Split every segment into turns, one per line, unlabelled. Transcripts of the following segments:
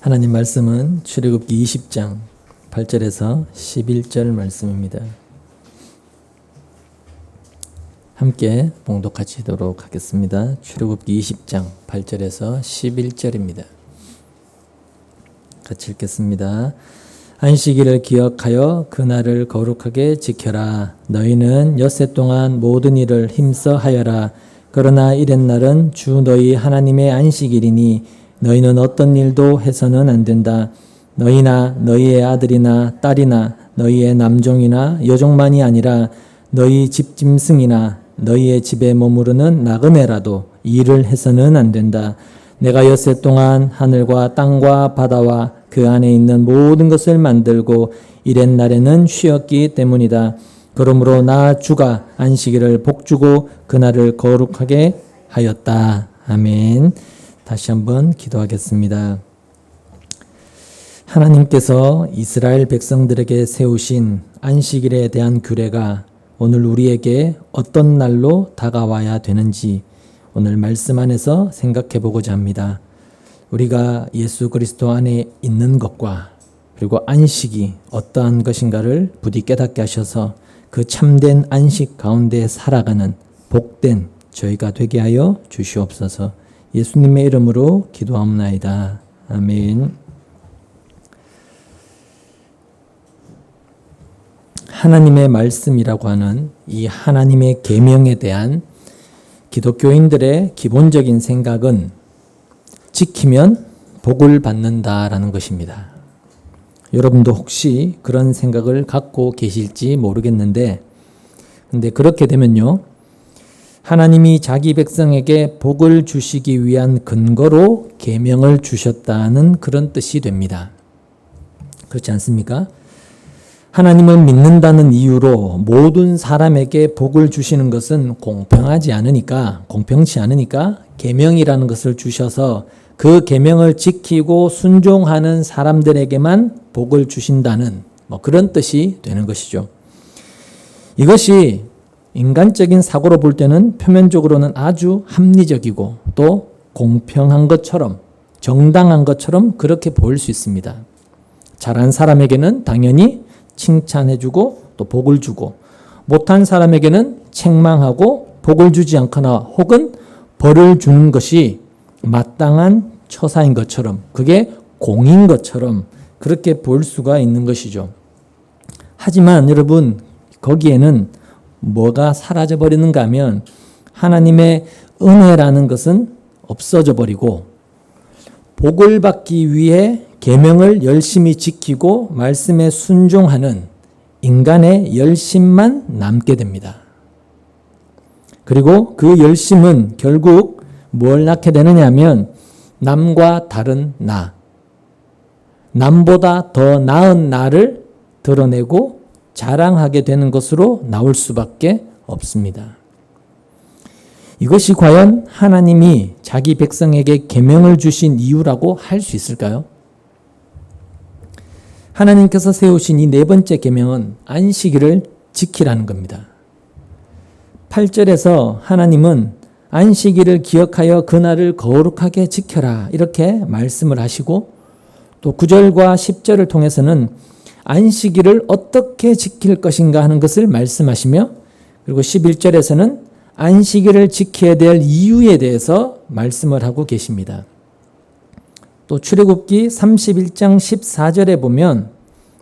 하나님 말씀은 출애굽기 20장 8절에서 11절 말씀입니다. 함께 봉독하시도록 하겠습니다. 출애굽기 20장 8절에서 11절입니다. 같이 읽겠습니다. 안식일을 기억하여 그날을 거룩하게 지켜라. 너희는 엿새 동안 모든 일을 힘써 하여라. 그러나 이렛날은 주 너희 하나님의 안식일이니 너희는 어떤 일도 해서는 안 된다. 너희나 너희의 아들이나 딸이나 너희의 남종이나 여종만이 아니라 너희 집짐승이나 너희의 집에 머무르는 나그네라도 일을 해서는 안 된다. 내가 엿새 동안 하늘과 땅과 바다와 그 안에 있는 모든 것을 만들고 이렛날에는 쉬었기 때문이다. 그러므로 나 주가 안식일을 복주고 그날을 거룩하게 하였다. 아멘. 다시 한번 기도하겠습니다. 하나님께서 이스라엘 백성들에게 세우신 안식일에 대한 규례가 오늘 우리에게 어떤 날로 다가와야 되는지 오늘 말씀 안에서 생각해 보고자 합니다. 우리가 예수 그리스도 안에 있는 것과 그리고 안식이 어떠한 것인가를 부디 깨닫게 하셔서 그 참된 안식 가운데 살아가는 복된 저희가 되게 하여 주시옵소서. 예수님의 이름으로 기도하옵나이다. 아멘. 하나님의 말씀이라고 하는 이 하나님의 계명에 대한 기독교인들의 기본적인 생각은 지키면 복을 받는다라는 것입니다. 여러분도 혹시 그런 생각을 갖고 계실지 모르겠는데, 근데 그렇게 되면요, 하나님이 자기 백성에게 복을 주시기 위한 근거로 계명을 주셨다는 그런 뜻이 됩니다. 그렇지 않습니까? 하나님을 믿는다는 이유로 모든 사람에게 복을 주시는 것은 공평치 않으니까 계명이라는 것을 주셔서 그 계명을 지키고 순종하는 사람들에게만 복을 주신다는 그런 뜻이 되는 것이죠. 이것이 인간적인 사고로 볼 때는 표면적으로는 아주 합리적이고 또 공평한 것처럼 정당한 것처럼 그렇게 보일 수 있습니다. 잘한 사람에게는 당연히 칭찬해주고 또 복을 주고, 못한 사람에게는 책망하고 복을 주지 않거나 혹은 벌을 주는 것이 마땅한 처사인 것처럼, 그게 공인 것처럼 그렇게 볼 수가 있는 것이죠. 하지만 여러분, 거기에는 뭐가 사라져 버리는가 하면 하나님의 은혜라는 것은 없어져 버리고 복을 받기 위해 계명을 열심히 지키고 말씀에 순종하는 인간의 열심만 남게 됩니다. 그리고 그 열심은 결국 뭘 낳게 되느냐 하면 남과 다른 나, 남보다 더 나은 나를 드러내고 자랑하게 되는 것으로 나올 수밖에 없습니다. 이것이 과연 하나님이 자기 백성에게 계명을 주신 이유라고 할 수 있을까요? 하나님께서 세우신 이 네 번째 계명은 안식일을 지키라는 겁니다. 8절에서 하나님은 안식일을 기억하여 그날을 거룩하게 지켜라 이렇게 말씀을 하시고, 또 9절과 10절을 통해서는 안식일을 어떻게 지킬 것인가 하는 것을 말씀하시며, 그리고 11절에서는 안식일을 지켜야 될 이유에 대해서 말씀을 하고 계십니다. 또 출애굽기 31장 14절에 보면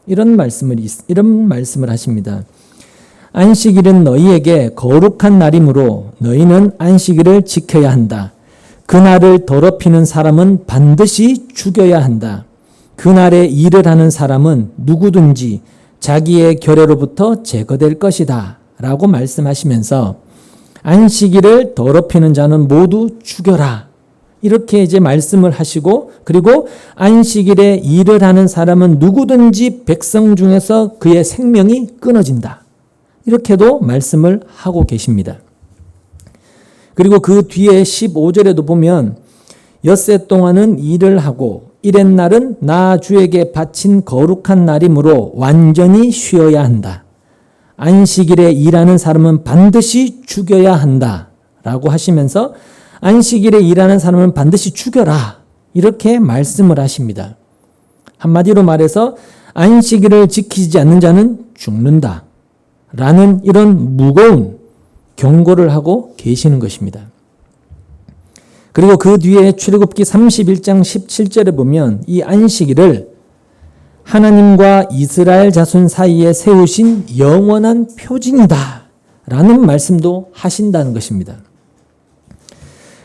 이런 말씀을 하십니다. 안식일은 너희에게 거룩한 날이므로 너희는 안식일을 지켜야 한다. 그날을 더럽히는 사람은 반드시 죽여야 한다. 그날에 일을 하는 사람은 누구든지 자기의 결례로부터 제거될 것이다 라고 말씀하시면서 안식일을 더럽히는 자는 모두 죽여라 이렇게 이제 말씀을 하시고, 그리고 안식일에 일을 하는 사람은 누구든지 백성 중에서 그의 생명이 끊어진다 이렇게도 말씀을 하고 계십니다. 그리고 그 뒤에 15절에도 보면 엿새 동안은 일을 하고 이렛날은 나 주에게 바친 거룩한 날이므로 완전히 쉬어야 한다. 안식일에 일하는 사람은 반드시 죽여야 한다 라고 하시면서 안식일에 일하는 사람은 반드시 죽여라 이렇게 말씀을 하십니다. 한마디로 말해서 안식일을 지키지 않는 자는 죽는다 라는 이런 무거운 경고를 하고 계시는 것입니다. 그리고 그 뒤에 출애굽기 31장 17절에 보면 이 안식일을 하나님과 이스라엘 자손 사이에 세우신 영원한 표징이다 라는 말씀도 하신다는 것입니다.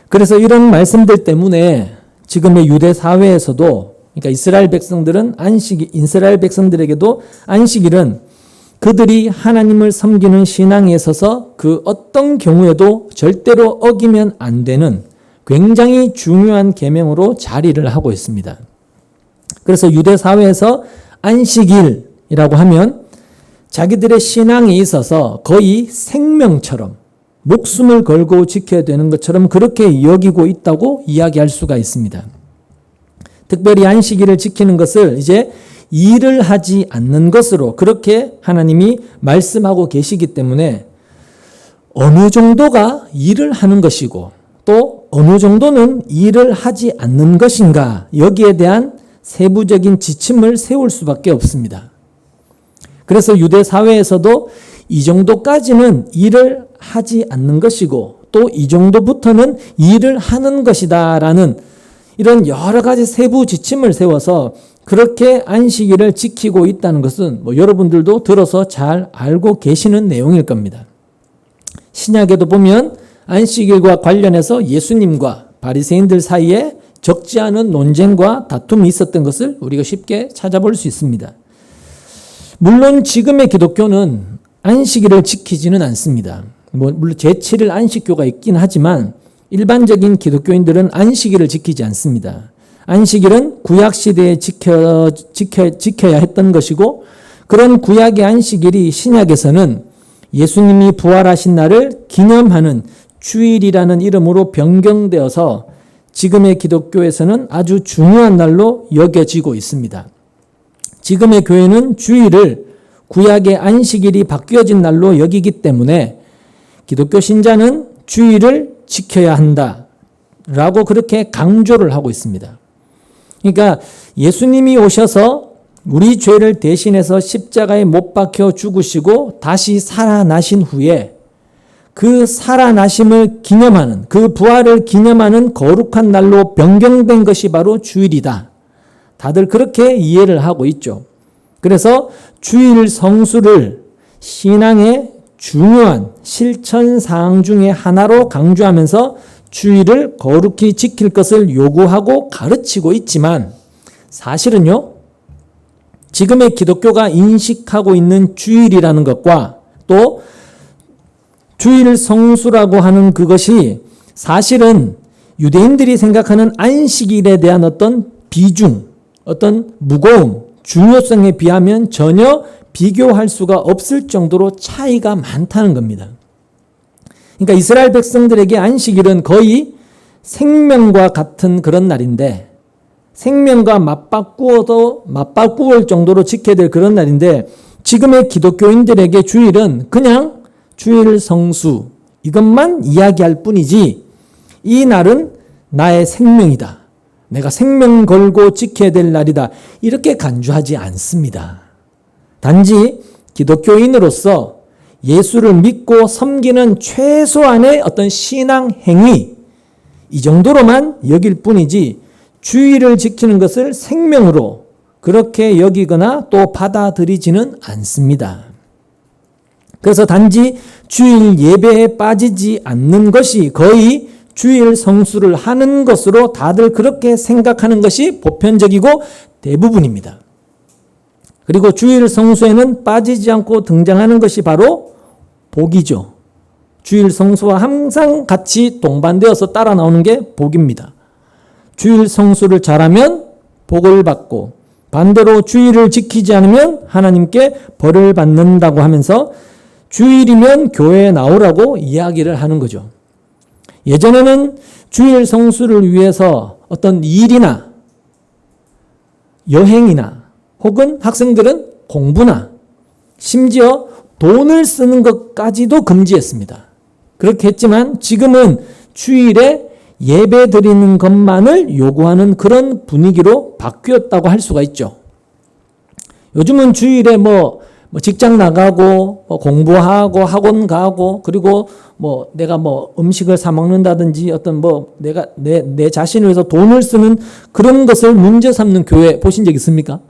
그래서 이런 말씀들 때문에 지금의 유대 사회에서도, 그러니까 이스라엘 백성들에게도 안식일은 그들이 하나님을 섬기는 신앙에 있어서 그 어떤 경우에도 절대로 어기면 안 되는 굉장히 중요한 계명으로 자리를 하고 있습니다. 그래서 유대 사회에서 안식일이라고 하면 자기들의 신앙에 있어서 거의 생명처럼 목숨을 걸고 지켜야 되는 것처럼 그렇게 여기고 있다고 이야기할 수가 있습니다. 특별히 안식일을 지키는 것을 이제 일을 하지 않는 것으로 그렇게 하나님이 말씀하고 계시기 때문에 어느 정도가 일을 하는 것이고 또 어느 정도는 일을 하지 않는 것인가, 여기에 대한 세부적인 지침을 세울 수밖에 없습니다. 그래서 유대 사회에서도 이 정도까지는 일을 하지 않는 것이고 또 이 정도부터는 일을 하는 것이다 라는 이런 여러 가지 세부 지침을 세워서 그렇게 안식일을 지키고 있다는 것은 여러분들도 들어서 잘 알고 계시는 내용일 겁니다. 신약에도 보면 안식일과 관련해서 예수님과 바리새인들 사이에 적지 않은 논쟁과 다툼이 있었던 것을 우리가 쉽게 찾아볼 수 있습니다. 물론 지금의 기독교는 안식일을 지키지는 않습니다. 물론 제7일 안식교가 있긴 하지만 일반적인 기독교인들은 안식일을 지키지 않습니다. 안식일은 구약시대에 지켜야 했던 것이고 그런 구약의 안식일이 신약에서는 예수님이 부활하신 날을 기념하는 주일이라는 이름으로 변경되어서 지금의 기독교에서는 아주 중요한 날로 여겨지고 있습니다. 지금의 교회는 주일을 구약의 안식일이 바뀌어진 날로 여기기 때문에 기독교 신자는 주일을 지켜야 한다라고 그렇게 강조를 하고 있습니다. 그러니까 예수님이 오셔서 우리 죄를 대신해서 십자가에 못 박혀 죽으시고 다시 살아나신 후에 그 살아나심을 기념하는, 그 부활을 기념하는 거룩한 날로 변경된 것이 바로 주일이다. 다들 그렇게 이해를 하고 있죠. 그래서 주일 성수를 신앙의 중요한 실천사항 중에 하나로 강조하면서 주일을 거룩히 지킬 것을 요구하고 가르치고 있지만 사실은요, 지금의 기독교가 인식하고 있는 주일이라는 것과 또 주일 성수라고 하는 그것이 사실은 유대인들이 생각하는 안식일에 대한 어떤 비중, 어떤 무거움, 중요성에 비하면 전혀 비교할 수가 없을 정도로 차이가 많다는 겁니다. 그러니까 이스라엘 백성들에게 안식일은 거의 생명과 같은 그런 날인데 생명과 맞바꾸을 정도로 지켜야 될 그런 날인데 지금의 기독교인들에게 주일은 그냥 주일 성수 이것만 이야기할 뿐이지 이 날은 나의 생명이다. 내가 생명 걸고 지켜야 될 날이다. 이렇게 간주하지 않습니다. 단지 기독교인으로서 예수를 믿고 섬기는 최소한의 어떤 신앙 행위 이 정도로만 여길 뿐이지 주일을 지키는 것을 생명으로 그렇게 여기거나 또 받아들이지는 않습니다. 그래서 단지 주일 예배에 빠지지 않는 것이 거의 주일 성수를 하는 것으로 다들 그렇게 생각하는 것이 보편적이고 대부분입니다. 그리고 주일 성수에는 빠지지 않고 등장하는 것이 바로 복이죠. 주일 성수와 항상 같이 동반되어서 따라 나오는 게 복입니다. 주일 성수를 잘하면 복을 받고 반대로 주일을 지키지 않으면 하나님께 벌을 받는다고 하면서 주일이면 교회에 나오라고 이야기를 하는 거죠. 예전에는 주일 성수를 위해서 어떤 일이나 여행이나 혹은 학생들은 공부나 심지어 돈을 쓰는 것까지도 금지했습니다. 그렇게 했지만 지금은 주일에 예배 드리는 것만을 요구하는 그런 분위기로 바뀌었다고 할 수가 있죠. 요즘은 주일에 뭐 직장 나가고 공부하고 학원 가고 그리고 내가 음식을 사 먹는다든지 어떤 내가 내 자신을 위해서 돈을 쓰는 그런 것을 문제 삼는 교회 보신 적 있습니까?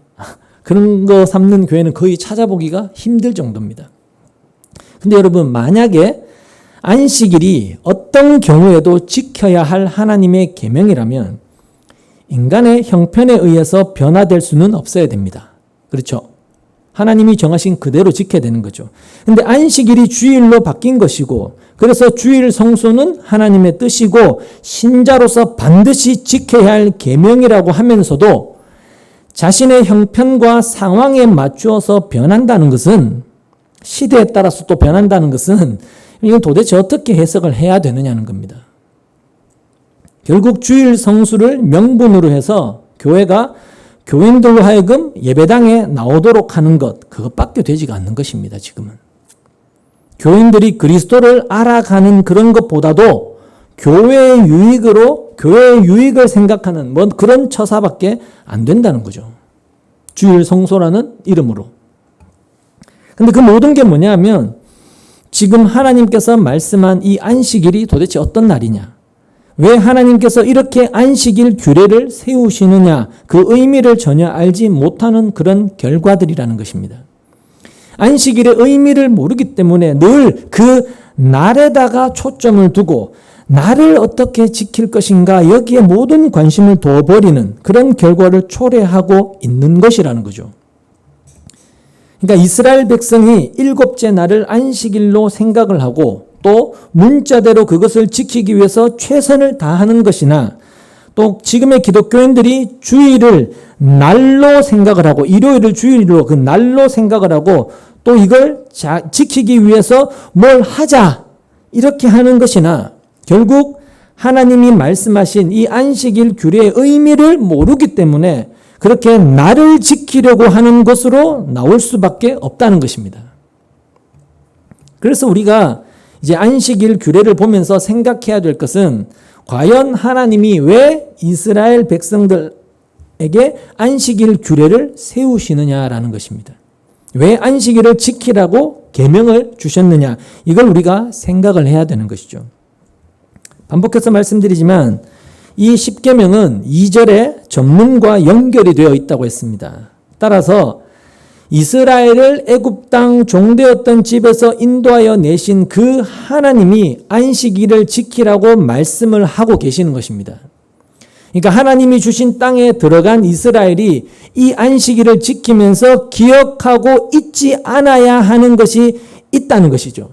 그런 거 삼는 교회는 거의 찾아보기가 힘들 정도입니다. 근데 여러분, 만약에 안식일이 어떤 경우에도 지켜야 할 하나님의 계명이라면 인간의 형편에 의해서 변화될 수는 없어야 됩니다. 그렇죠? 하나님이 정하신 그대로 지켜야 되는 거죠. 근데 안식일이 주일로 바뀐 것이고, 그래서 주일 성수는 하나님의 뜻이고 신자로서 반드시 지켜야 할 계명이라고 하면서도 자신의 형편과 상황에 맞추어서 변한다는 것은, 시대에 따라서 또 변한다는 것은, 이건 도대체 어떻게 해석을 해야 되느냐는 겁니다. 결국 주일 성수를 명분으로 해서 교회가 교인들로 하여금 예배당에 나오도록 하는 것, 그것밖에 되지가 않는 것입니다, 지금은. 교인들이 그리스도를 알아가는 그런 것보다도 교회의 유익을 생각하는 그런 처사밖에 안 된다는 거죠. 주일 성소라는 이름으로. 근데 그 모든 게 뭐냐면 지금 하나님께서 말씀한 이 안식일이 도대체 어떤 날이냐? 왜 하나님께서 이렇게 안식일 규례를 세우시느냐? 그 의미를 전혀 알지 못하는 그런 결과들이라는 것입니다. 안식일의 의미를 모르기 때문에 늘 그 날에다가 초점을 두고 나를 어떻게 지킬 것인가 여기에 모든 관심을 둬버리는 그런 결과를 초래하고 있는 것이라는 거죠. 그러니까 이스라엘 백성이 일곱째 날을 안식일로 생각을 하고 또 문자대로 그것을 지키기 위해서 최선을 다하는 것이나, 또 지금의 기독교인들이 주일을 날로 생각을 하고 일요일을 주일로 그 날로 생각을 하고 또 이걸 지키기 위해서 뭘 하자 이렇게 하는 것이나, 결국 하나님이 말씀하신 이 안식일 규례의 의미를 모르기 때문에 그렇게 날을 지키려고 하는 것으로 나올 수밖에 없다는 것입니다. 그래서 우리가 이제 안식일 규례를 보면서 생각해야 될 것은, 과연 하나님이 왜 이스라엘 백성들에게 안식일 규례를 세우시느냐라는 것입니다. 왜 안식일을 지키라고 계명을 주셨느냐, 이걸 우리가 생각을 해야 되는 것이죠. 반복해서 말씀드리지만 이 10계명은 2절에 전문과 연결이 되어 있다고 했습니다. 따라서 이스라엘을 애굽 땅 종되었던 집에서 인도하여 내신 그 하나님이 안식일을 지키라고 말씀을 하고 계시는 것입니다. 그러니까 하나님이 주신 땅에 들어간 이스라엘이 이 안식일을 지키면서 기억하고 잊지 않아야 하는 것이 있다는 것이죠.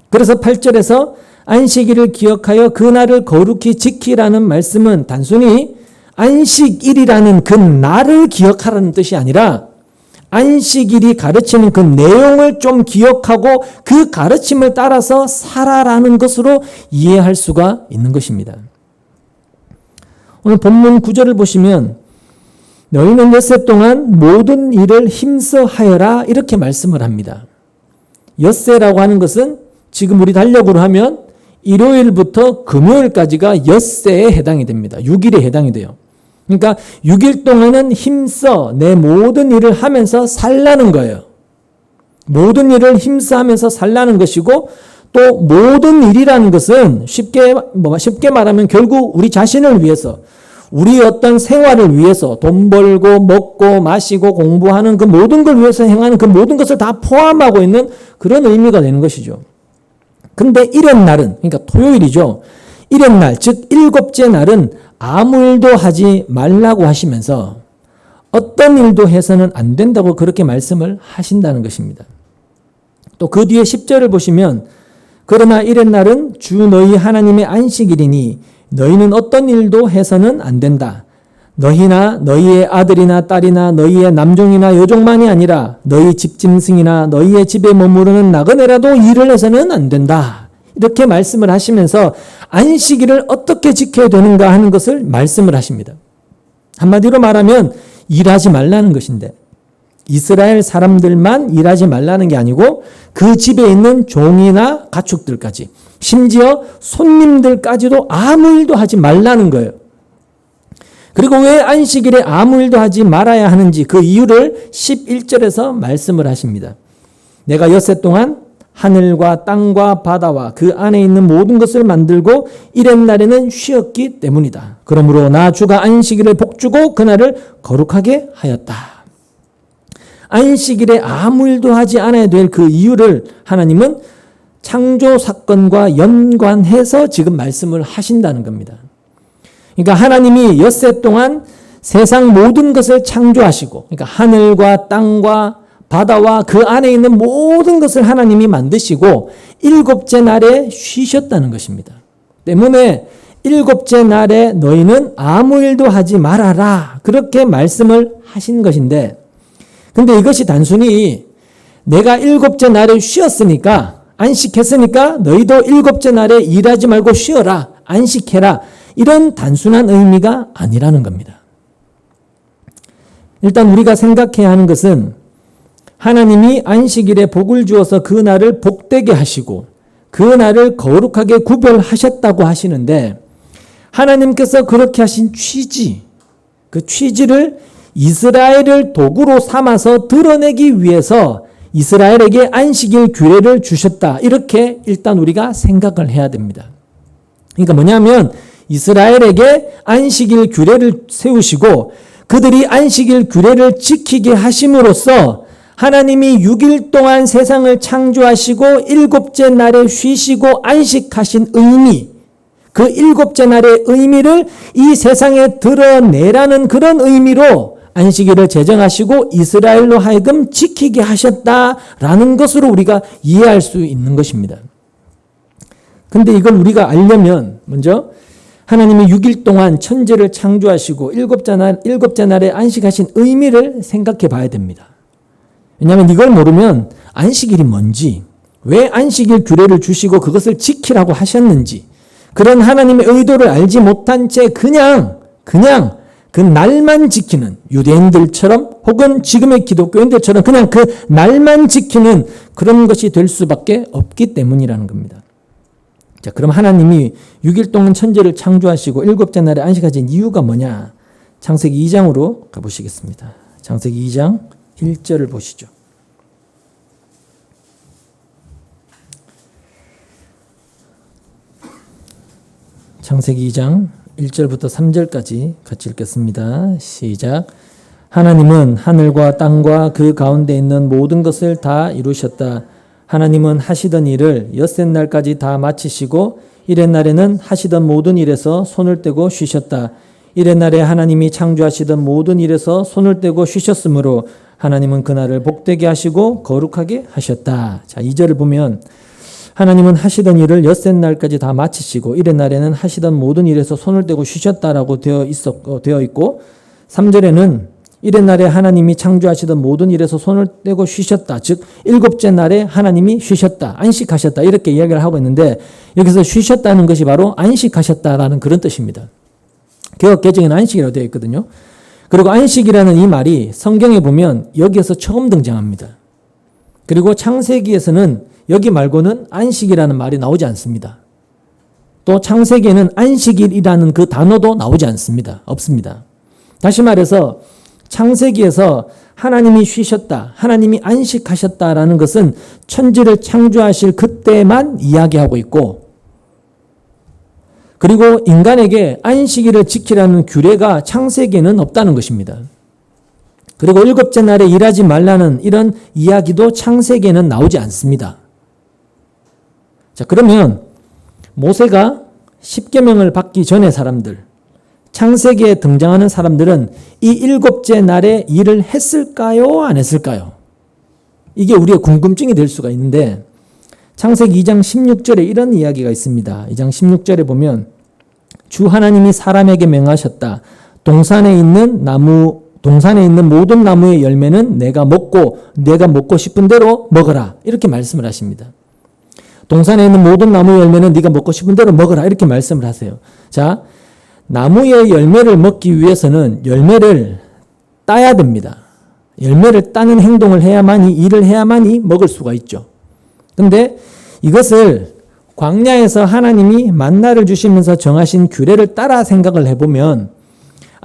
그래서 8절에서 안식일을 기억하여 그날을 거룩히 지키라는 말씀은 단순히 안식일이라는 그 날을 기억하라는 뜻이 아니라 안식일이 가르치는 그 내용을 좀 기억하고 그 가르침을 따라서 살아라는 것으로 이해할 수가 있는 것입니다. 오늘 본문 9절을 보시면 너희는 엿새 동안 모든 일을 힘써 하여라 이렇게 말씀을 합니다. 엿새라고 하는 것은 지금 우리 달력으로 하면 일요일부터 금요일까지가 엿새에 해당이 됩니다. 6일에 해당이 돼요. 그러니까 6일 동안은 힘써 내 모든 일을 하면서 살라는 거예요. 모든 일을 힘써 하면서 살라는 것이고, 또 모든 일이라는 것은 쉽게 말하면 결국 우리 자신을 위해서, 우리 어떤 생활을 위해서 돈 벌고 먹고 마시고 공부하는 그 모든 걸 위해서 행하는 그 모든 것을 다 포함하고 있는 그런 의미가 되는 것이죠. 근데 이렛날은, 그러니까 토요일이죠. 이렛날, 즉 일곱째 날은 아무 일도 하지 말라고 하시면서 어떤 일도 해서는 안 된다고 그렇게 말씀을 하신다는 것입니다. 또 그 뒤에 10절을 보시면 그러나 이렛날은 주 너희 하나님의 안식일이니 너희는 어떤 일도 해서는 안 된다. 너희나 너희의 아들이나 딸이나 너희의 남종이나 여종만이 아니라 너희 집짐승이나 너희의 집에 머무르는 나그네라도 일을 해서는 안 된다. 이렇게 말씀을 하시면서 안식일을 어떻게 지켜야 되는가 하는 것을 말씀을 하십니다. 한마디로 말하면 일하지 말라는 것인데, 이스라엘 사람들만 일하지 말라는 게 아니고 그 집에 있는 종이나 가축들까지, 심지어 손님들까지도 아무 일도 하지 말라는 거예요. 그리고 왜 안식일에 아무 일도 하지 말아야 하는지 그 이유를 11절에서 말씀을 하십니다. 내가 엿새 동안 하늘과 땅과 바다와 그 안에 있는 모든 것을 만들고 이튿날에는 쉬었기 때문이다. 그러므로 나 주가 안식일을 복주고 그날을 거룩하게 하였다. 안식일에 아무 일도 하지 않아야 될 그 이유를 하나님은 창조 사건과 연관해서 지금 말씀을 하신다는 겁니다. 그러니까 하나님이 엿새 동안 세상 모든 것을 창조하시고, 그러니까 하늘과 땅과 바다와 그 안에 있는 모든 것을 하나님이 만드시고 일곱째 날에 쉬셨다는 것입니다. 때문에 일곱째 날에 너희는 아무 일도 하지 말아라. 그렇게 말씀을 하신 것인데, 근데 이것이 단순히 내가 일곱째 날에 쉬었으니까, 안식했으니까 너희도 일곱째 날에 일하지 말고 쉬어라, 안식해라, 이런 단순한 의미가 아니라는 겁니다. 일단 우리가 생각해야 하는 것은 하나님이 안식일에 복을 주어서 그 날을 복되게 하시고 그 날을 거룩하게 구별하셨다고 하시는데, 하나님께서 그렇게 하신 취지, 그 취지를 이스라엘을 도구로 삼아서 드러내기 위해서 이스라엘에게 안식일 규례를 주셨다. 이렇게 일단 우리가 생각을 해야 됩니다. 그러니까 뭐냐면 이스라엘에게 안식일 규례를 세우시고 그들이 안식일 규례를 지키게 하심으로써 하나님이 6일 동안 세상을 창조하시고 일곱째 날에 쉬시고 안식하신 의미, 그 일곱째 날의 의미를 이 세상에 드러내라는 그런 의미로 안식일을 제정하시고 이스라엘로 하여금 지키게 하셨다라는 것으로 우리가 이해할 수 있는 것입니다. 근데 이걸 우리가 알려면 먼저 하나님이 6일 동안 천지를 창조하시고 일곱째 날에 안식하신 의미를 생각해 봐야 됩니다. 왜냐하면 이걸 모르면 안식일이 뭔지, 왜 안식일 규례를 주시고 그것을 지키라고 하셨는지, 그런 하나님의 의도를 알지 못한 채 그냥 그 날만 지키는 유대인들처럼 혹은 지금의 기독교인들처럼 그냥 그 날만 지키는 그런 것이 될 수밖에 없기 때문이라는 겁니다. 자, 그럼 하나님이 6일 동안 천지를 창조하시고 일곱째 날에 안식하신 이유가 뭐냐? 창세기 2장으로 가보시겠습니다. 창세기 2장 1절을 보시죠. 창세기 2장 1절부터 3절까지 같이 읽겠습니다. 시작. 하나님은 하늘과 땅과 그 가운데 있는 모든 것을 다 이루셨다. 하나님은 하시던 일을 엿새 날까지 다 마치시고 이튿날에는 하시던 모든 일에서 손을 떼고 쉬셨다. 이튿날에 하나님이 창조하시던 모든 일에서 손을 떼고 쉬셨으므로 하나님은 그날을 복되게 하시고 거룩하게 하셨다. 자, 2절을 보면 하나님은 하시던 일을 엿새 날까지 다 마치시고 이튿날에는 하시던 모든 일에서 손을 떼고 쉬셨다라고 되어 있고, 3절에는 이튿날에 하나님이 창조하시던 모든 일에서 손을 떼고 쉬셨다. 즉 일곱째 날에 하나님이 쉬셨다, 안식하셨다, 이렇게 이야기를 하고 있는데, 여기서 쉬셨다는 것이 바로 안식하셨다라는 그런 뜻입니다. 개역 개정에는 안식이라고 되어 있거든요. 그리고 안식이라는 이 말이 성경에 보면 여기에서 처음 등장합니다. 그리고 창세기에서는 여기 말고는 안식이라는 말이 나오지 않습니다. 또 창세기에는 안식일이라는 그 단어도 나오지 않습니다. 없습니다. 다시 말해서 창세기에서 하나님이 쉬셨다, 하나님이 안식하셨다라는 것은 천지를 창조하실 그때만 이야기하고 있고, 그리고 인간에게 안식일을 지키라는 규례가 창세기에는 없다는 것입니다. 그리고 일곱째 날에 일하지 말라는 이런 이야기도 창세기에는 나오지 않습니다. 자, 그러면 모세가 십계명을 받기 전의 사람들, 창세기에 등장하는 사람들은 이 일곱째 날에 일을 했을까요? 안 했을까요? 이게 우리의 궁금증이 될 수가 있는데, 창세기 2장 16절에 이런 이야기가 있습니다. 2장 16절에 보면 주 하나님이 사람에게 명하셨다. 동산에 있는 모든 나무의 열매는 내가 먹고 싶은 대로 먹어라. 이렇게 말씀을 하십니다. 동산에 있는 모든 나무의 열매는 네가 먹고 싶은 대로 먹어라. 이렇게 말씀을 하세요. 자, 나무의 열매를 먹기 위해서는 열매를 따야 됩니다. 열매를 따는 행동을 해야만이, 일을 해야만이 먹을 수가 있죠. 근데 이것을 광야에서 하나님이 만나를 주시면서 정하신 규례를 따라 생각을 해보면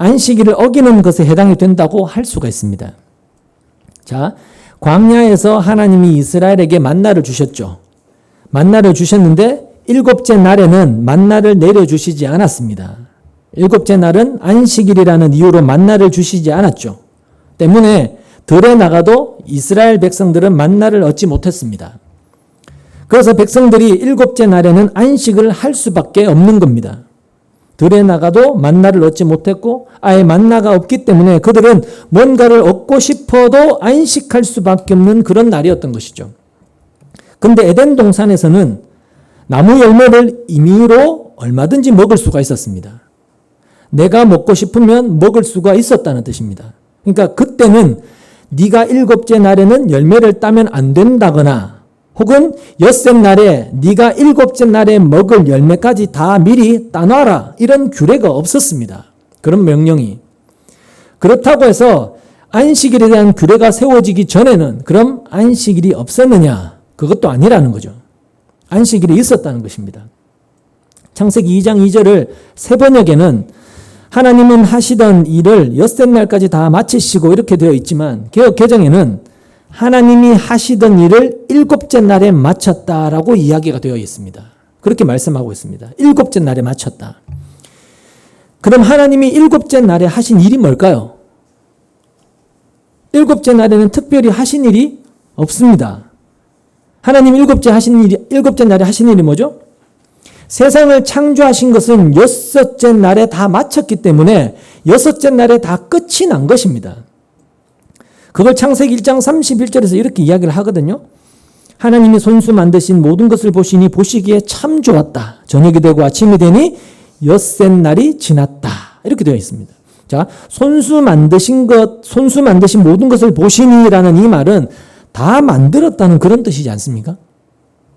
안식일을 어기는 것에 해당이 된다고 할 수가 있습니다. 자, 광야에서 하나님이 이스라엘에게 만나를 주셨죠. 만나를 주셨는데 일곱째 날에는 만나를 내려주시지 않았습니다. 일곱째 날은 안식일이라는 이유로 만나를 주시지 않았죠. 때문에 들에 나가도 이스라엘 백성들은 만나를 얻지 못했습니다. 그래서 백성들이 일곱째 날에는 안식을 할 수밖에 없는 겁니다. 들에 나가도 만나를 얻지 못했고 아예 만나가 없기 때문에 그들은 뭔가를 얻고 싶어도 안식할 수밖에 없는 그런 날이었던 것이죠. 근데 에덴 동산에서는 나무 열매를 임의로 얼마든지 먹을 수가 있었습니다. 내가 먹고 싶으면 먹을 수가 있었다는 뜻입니다. 그러니까 그때는 네가 일곱째 날에는 열매를 따면 안 된다거나 혹은 엿새 날에 네가 일곱째 날에 먹을 열매까지 다 미리 따놔라 이런 규례가 없었습니다. 그런 명령이. 그렇다고 해서 안식일에 대한 규례가 세워지기 전에는 그럼 안식일이 없었느냐? 그것도 아니라는 거죠. 안식일이 있었다는 것입니다. 창세기 2장 2절을 세번역에는 하나님은 하시던 일을 엿새 날까지 다 마치시고 이렇게 되어 있지만 개역 개정에는 하나님이 하시던 일을 일곱째 날에 마쳤다라고 이야기가 되어 있습니다. 그렇게 말씀하고 있습니다. 일곱째 날에 마쳤다. 그럼 하나님이 일곱째 날에 하신 일이 뭘까요? 일곱째 날에는 특별히 하신 일이 없습니다. 하나님 일곱째 날에 하신 일이 뭐죠? 세상을 창조하신 것은 여섯째 날에 다 마쳤기 때문에 여섯째 날에 다 끝이 난 것입니다. 그걸 창세기 1장 31절에서 이렇게 이야기를 하거든요. 하나님이 손수 만드신 모든 것을 보시니 보시기에 참 좋았다. 저녁이 되고 아침이 되니 엿새 날이 지났다. 이렇게 되어 있습니다. 자, 손수 만드신 모든 것을 보시니라는 이 말은 다 만들었다는 그런 뜻이지 않습니까?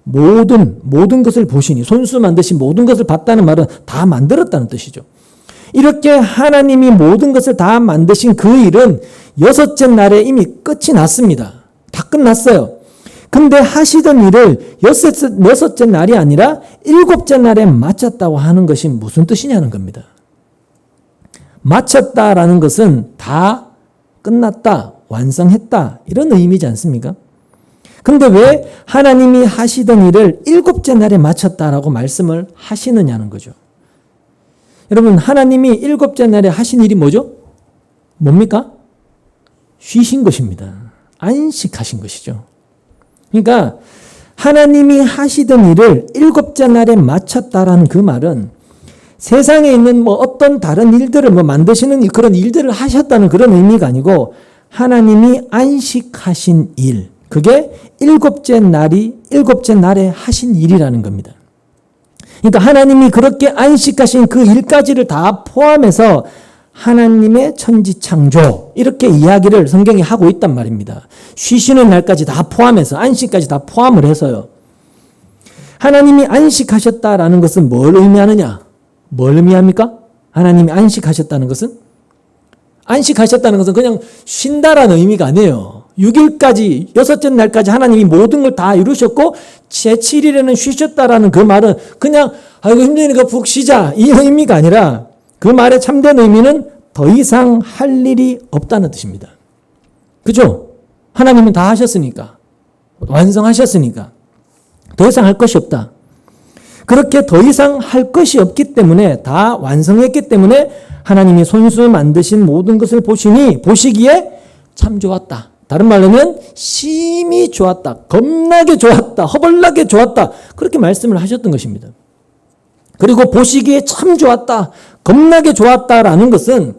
모든 것을 보시니, 손수 만드신 모든 것을 봤다는 말은 다 만들었다는 뜻이죠. 이렇게 하나님이 모든 것을 다 만드신 그 일은 여섯째 날에 이미 끝이 났습니다. 다 끝났어요. 근데 하시던 일을 여섯째 날이 아니라 일곱째 날에 마쳤다고 하는 것이 무슨 뜻이냐는 겁니다. 마쳤다라는 것은 다 끝났다, 완성했다 이런 의미지 않습니까? 근데 왜 하나님이 하시던 일을 일곱째 날에 마쳤다라고 말씀을 하시느냐는 거죠. 여러분, 하나님이 일곱째 날에 하신 일이 뭐죠? 뭡니까? 쉬신 것입니다. 안식하신 것이죠. 그러니까 하나님이 하시던 일을 일곱째 날에 마쳤다라는 그 말은 세상에 있는 어떤 다른 일들을 만드시는 그런 일들을 하셨다는 그런 의미가 아니고 하나님이 안식하신 일, 그게 일곱째 날에 하신 일이라는 겁니다. 그러니까 하나님이 그렇게 안식하신 그 일까지를 다 포함해서 하나님의 천지창조 이렇게 이야기를 성경이 하고 있단 말입니다. 쉬시는 날까지 다 포함해서 안식까지 다 포함을 해서요. 하나님이 안식하셨다라는 것은 뭘 의미하느냐? 뭘 의미합니까? 하나님이 안식하셨다는 것은? 안식하셨다는 것은 그냥 쉰다라는 의미가 아니에요. 6일까지, 여섯째 날까지 하나님이 모든 걸 다 이루셨고 제7일에는 쉬셨다라는 그 말은 그냥 아이고 힘드니까 푹 쉬자 이 의미가 아니라 그 말의 참된 의미는 더 이상 할 일이 없다는 뜻입니다. 그죠? 하나님은 다 하셨으니까, 완성하셨으니까 더 이상 할 것이 없다. 그렇게 더 이상 할 것이 없기 때문에, 다 완성했기 때문에 하나님이 손수 만드신 모든 것을 보시기에 참 좋았다. 다른 말로 하면 심히 좋았다. 겁나게 좋았다. 허벌나게 좋았다. 그렇게 말씀을 하셨던 것입니다. 그리고 보시기에 참 좋았다. 겁나게 좋았다라는 것은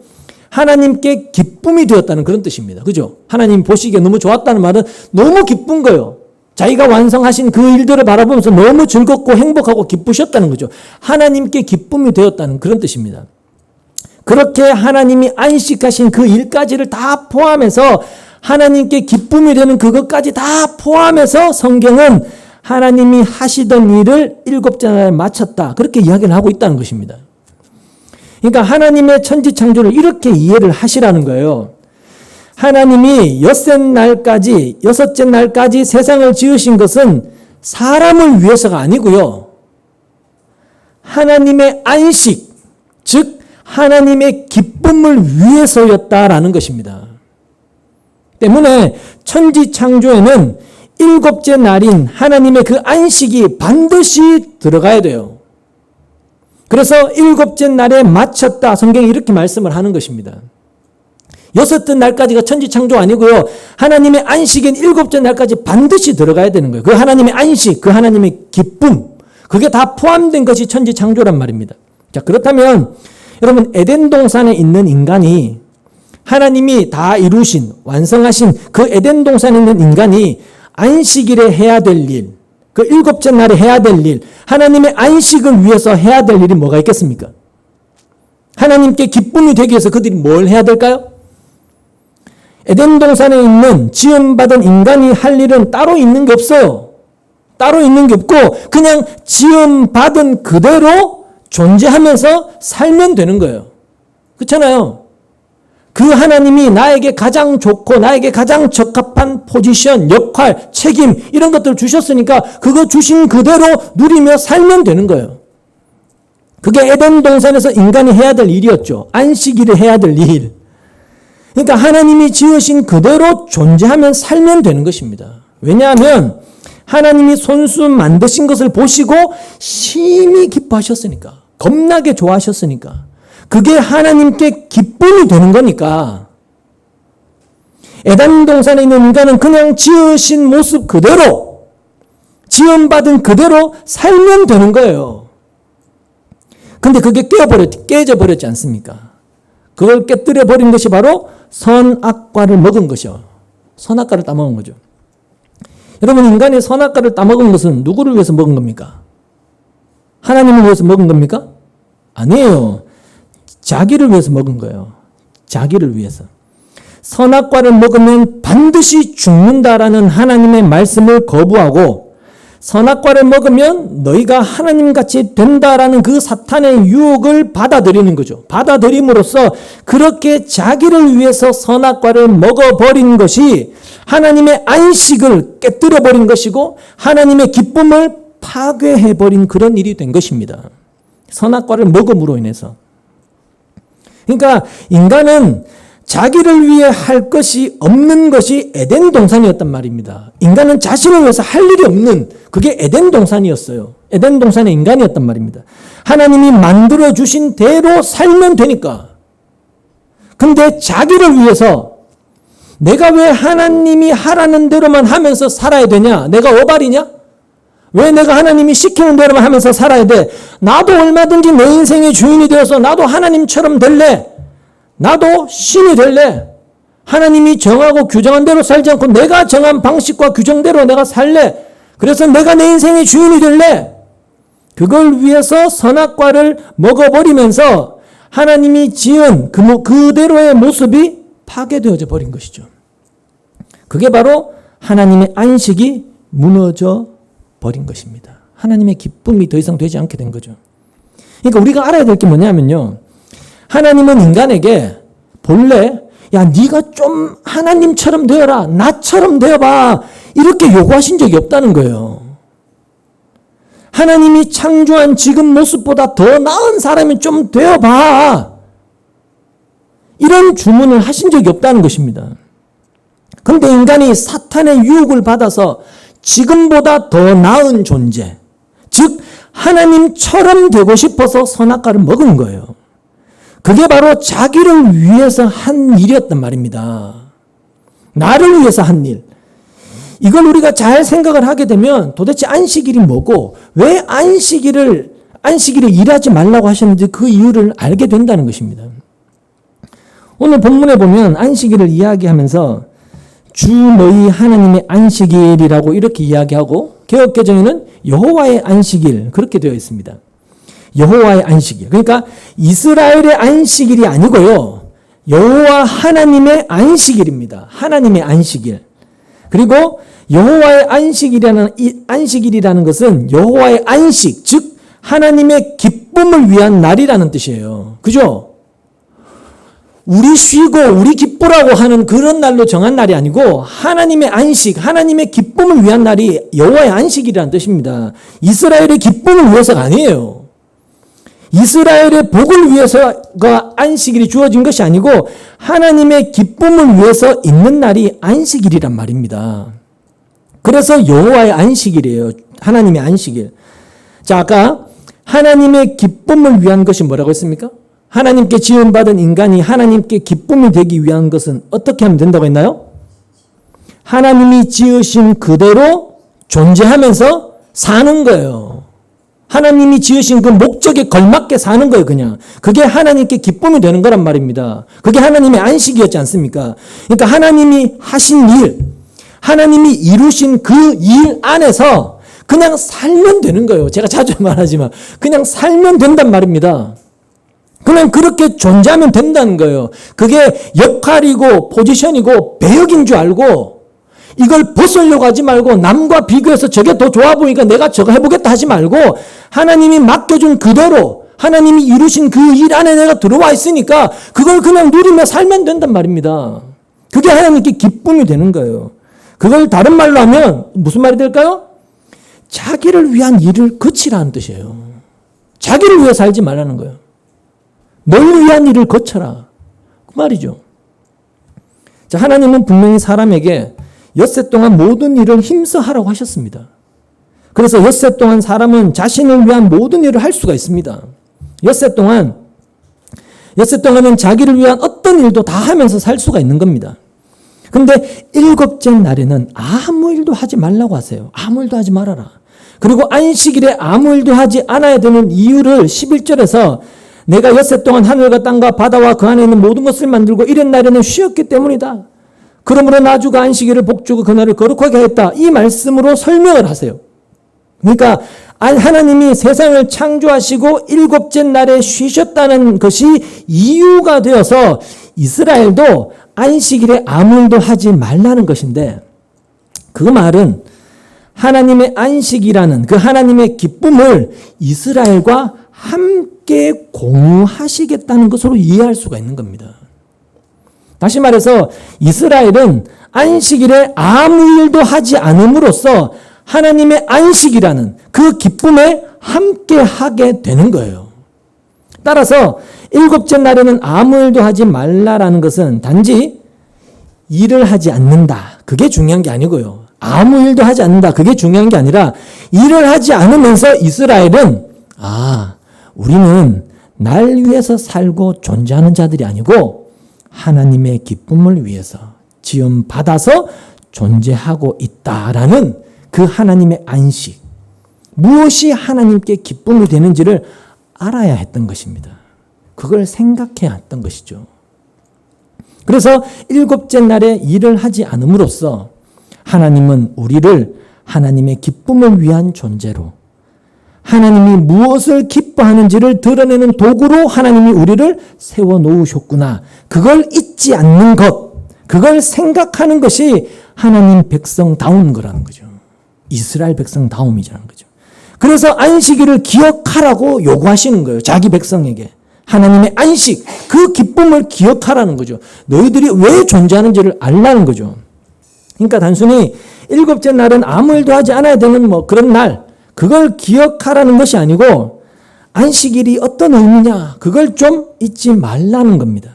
하나님께 기쁨이 되었다는 그런 뜻입니다. 그죠? 하나님 보시기에 너무 좋았다는 말은 너무 기쁜 거예요. 자기가 완성하신 그 일들을 바라보면서 너무 즐겁고 행복하고 기쁘셨다는 거죠. 하나님께 기쁨이 되었다는 그런 뜻입니다. 그렇게 하나님이 안식하신 그 일까지를 다 포함해서 하나님께 기쁨이 되는 그것까지 다 포함해서 성경은 하나님이 하시던 일을 일곱째 날에 마쳤다. 그렇게 이야기를 하고 있다는 것입니다. 그러니까 하나님의 천지창조를 이렇게 이해를 하시라는 거예요. 하나님이 여섯째 날까지 세상을 지으신 것은 사람을 위해서가 아니고요. 하나님의 안식, 즉 하나님의 기쁨을 위해서였다라는 것입니다. 때문에 천지 창조에는 일곱째 날인 하나님의 그 안식이 반드시 들어가야 돼요. 그래서 일곱째 날에 마쳤다. 성경이 이렇게 말씀을 하는 것입니다. 여섯째 날까지가 천지 창조 아니고요. 하나님의 안식인 일곱째 날까지 반드시 들어가야 되는 거예요. 그 하나님의 안식, 그 하나님의 기쁨, 그게 다 포함된 것이 천지 창조란 말입니다. 자, 그렇다면 여러분 에덴 동산에 있는 인간이 하나님이 다 이루신 완성하신 그 에덴 동산에 있는 인간이 안식일에 해야 될 일, 그 일곱째 날에 해야 될 일, 하나님의 안식을 위해서 해야 될 일이 뭐가 있겠습니까? 하나님께 기쁨이 되기 위해서 그들이 뭘 해야 될까요? 에덴 동산에 있는 지음받은 인간이 할 일은 따로 있는 게 없어요. 따로 있는 게 없고 그냥 지음받은 그대로 존재하면서 살면 되는 거예요. 그렇잖아요. 그 하나님이 나에게 가장 좋고 나에게 가장 적합한 포지션, 역할, 책임 이런 것들을 주셨으니까 그거 주신 그대로 누리며 살면 되는 거예요. 그게 에덴 동산에서 인간이 해야 될 일이었죠. 안식일에 해야 될 일. 그러니까 하나님이 지으신 그대로 존재하면 살면 되는 것입니다. 왜냐하면 하나님이 손수 만드신 것을 보시고 심히 기뻐하셨으니까, 겁나게 좋아하셨으니까, 그게 하나님께 기쁨이 되는 거니까 에덴 동산에 있는 인간은 그냥 지으신 모습 그대로, 지음받은 그대로 살면 되는 거예요. 근데 그게 깨져버렸지 않습니까? 그걸 깨뜨려버린 것이 바로 선악과를 먹은 것이요. 선악과를 따먹은 거죠. 여러분, 인간이 선악과를 따먹은 것은 누구를 위해서 먹은 겁니까? 하나님을 위해서 먹은 겁니까? 아니에요. 자기를 위해서 먹은 거예요. 자기를 위해서. 선악과를 먹으면 반드시 죽는다라는 하나님의 말씀을 거부하고 선악과를 먹으면 너희가 하나님같이 된다라는 그 사탄의 유혹을 받아들이는 거죠. 받아들임으로써 그렇게 자기를 위해서 선악과를 먹어버린 것이 하나님의 안식을 깨뜨려버린 것이고 하나님의 기쁨을 파괴해버린 그런 일이 된 것입니다. 선악과를 먹음으로 인해서. 그러니까 인간은 자기를 위해 할 것이 없는 것이 에덴 동산이었단 말입니다. 인간은 자신을 위해서 할 일이 없는 그게 에덴 동산이었어요. 에덴 동산의 인간이었단 말입니다. 하나님이 만들어주신 대로 살면 되니까. 근데 자기를 위해서 내가 왜 하나님이 하라는 대로만 하면서 살아야 되냐? 내가 오발이냐? 왜 내가 하나님이 시키는 대로만 하면서 살아야 돼? 나도 얼마든지 내 인생의 주인이 되어서 나도 하나님처럼 될래. 나도 신이 될래. 하나님이 정하고 규정한 대로 살지 않고 내가 정한 방식과 규정대로 내가 살래. 그래서 내가 내 인생의 주인이 될래. 그걸 위해서 선악과를 먹어버리면서 하나님이 지은 그대로의 모습이 파괴되어져 버린 것이죠. 그게 바로 하나님의 안식이 무너져 버린 것입니다. 하나님의 기쁨이 더 이상 되지 않게 된 거죠. 그러니까 우리가 알아야 될 게 뭐냐면요. 하나님은 인간에게 본래 야 네가 좀 하나님처럼 되어라. 나처럼 되어봐. 이렇게 요구하신 적이 없다는 거예요. 하나님이 창조한 지금 모습보다 더 나은 사람이 좀 되어봐. 이런 주문을 하신 적이 없다는 것입니다. 그런데 인간이 사탄의 유혹을 받아서 지금보다 더 나은 존재, 즉 하나님처럼 되고 싶어서 선악과를 먹은 거예요. 그게 바로 자기를 위해서 한 일이었단 말입니다. 나를 위해서 한 일. 이걸 우리가 잘 생각을 하게 되면 도대체 안식일이 뭐고 왜 안식일에 일하지 말라고 하셨는지 그 이유를 알게 된다는 것입니다. 오늘 본문에 보면 안식일을 이야기하면서 주 너희 하나님의 안식일이라고 이렇게 이야기하고 개역개정에는 여호와의 안식일 그렇게 되어 있습니다. 여호와의 안식일. 그러니까 이스라엘의 안식일이 아니고요. 여호와 하나님의 안식일입니다. 하나님의 안식일. 그리고 여호와의 안식일이라는 것은 여호와의 안식, 즉 하나님의 기쁨을 위한 날이라는 뜻이에요. 그죠? 우리 쉬고 우리 기쁘라고 하는 그런 날로 정한 날이 아니고 하나님의 안식, 하나님의 기쁨을 위한 날이 여호와의 안식이라는 뜻입니다. 이스라엘의 기쁨을 위해서가 아니에요. 이스라엘의 복을 위해서가 안식일이 주어진 것이 아니고 하나님의 기쁨을 위해서 있는 날이 안식일이란 말입니다. 그래서 여호와의 안식일이에요. 하나님의 안식일. 자, 아까 하나님의 기쁨을 위한 것이 뭐라고 했습니까? 하나님께 지음받은 인간이 하나님께 기쁨이 되기 위한 것은 어떻게 하면 된다고 했나요? 하나님이 지으신 그대로 존재하면서 사는 거예요. 하나님이 지으신 그 목적에 걸맞게 사는 거예요, 그냥. 그게 하나님께 기쁨이 되는 거란 말입니다. 그게 하나님의 안식이었지 않습니까? 그러니까 하나님이 하신 일, 하나님이 이루신 그 일 안에서 그냥 살면 되는 거예요. 제가 자주 말하지만 그냥 살면 된단 말입니다. 그냥 그렇게 존재하면 된다는 거예요. 그게 역할이고 포지션이고 배역인 줄 알고 이걸 벗으려고 하지 말고 남과 비교해서 저게 더 좋아 보이니까 내가 저거 해보겠다 하지 말고 하나님이 맡겨준 그대로 하나님이 이루신 그 일 안에 내가 들어와 있으니까 그걸 그냥 누리며 살면 된단 말입니다. 그게 하나님께 기쁨이 되는 거예요. 그걸 다른 말로 하면 무슨 말이 될까요? 자기를 위한 일을 거치라는 뜻이에요. 자기를 위해 살지 말라는 거예요. 널 위한 일을 거쳐라. 그 말이죠. 자, 하나님은 분명히 사람에게 엿새 동안 모든 일을 힘써 하라고 하셨습니다. 그래서 엿새 동안 사람은 자신을 위한 모든 일을 할 수가 있습니다. 엿새 동안은 자기를 위한 어떤 일도 다 하면서 살 수가 있는 겁니다. 근데 일곱째 날에는 아무 일도 하지 말라고 하세요. 아무 일도 하지 말아라. 그리고 안식일에 아무 일도 하지 않아야 되는 이유를 11절에서 내가 엿새 동안 하늘과 땅과 바다와 그 안에 있는 모든 것을 만들고 이른 날에는 쉬었기 때문이다. 그러므로 나주가 안식일을 복주고 그날을 거룩하게 했다. 이 말씀으로 설명을 하세요. 그러니까 하나님이 세상을 창조하시고 일곱째 날에 쉬셨다는 것이 이유가 되어서 이스라엘도 안식일에 아무 일도 하지 말라는 것인데 그 말은 하나님의 안식이라는 그 하나님의 기쁨을 이스라엘과 함께 공유하시겠다는 것으로 이해할 수가 있는 겁니다. 다시 말해서 이스라엘은 안식일에 아무 일도 하지 않음으로써 하나님의 안식이라는 그 기쁨에 함께 하게 되는 거예요. 따라서 일곱째 날에는 아무 일도 하지 말라라는 것은 단지 일을 하지 않는다. 그게 중요한 게 아니고요. 아무 일도 하지 않는다. 그게 중요한 게 아니라 일을 하지 않으면서 이스라엘은 우리는 날 위해서 살고 존재하는 자들이 아니고 하나님의 기쁨을 위해서 지음받아서 존재하고 있다라는 그 하나님의 안식, 무엇이 하나님께 기쁨이 되는지를 알아야 했던 것입니다. 그걸 생각해야 했던 것이죠. 그래서 일곱째 날에 일을 하지 않음으로써 하나님은 우리를 하나님의 기쁨을 위한 존재로 하나님이 무엇을 기뻐하는지를 드러내는 도구로 하나님이 우리를 세워놓으셨구나. 그걸 잊지 않는 것, 그걸 생각하는 것이 하나님 백성다운 거라는 거죠. 이스라엘 백성다움이라는 거죠. 그래서 안식일을 기억하라고 요구하시는 거예요. 자기 백성에게. 하나님의 안식, 그 기쁨을 기억하라는 거죠. 너희들이 왜 존재하는지를 알라는 거죠. 그러니까 단순히 일곱째 날은 아무 일도 하지 않아야 되는 그런 날, 그걸 기억하라는 것이 아니고 안식일이 어떤 의미냐, 그걸 좀 잊지 말라는 겁니다.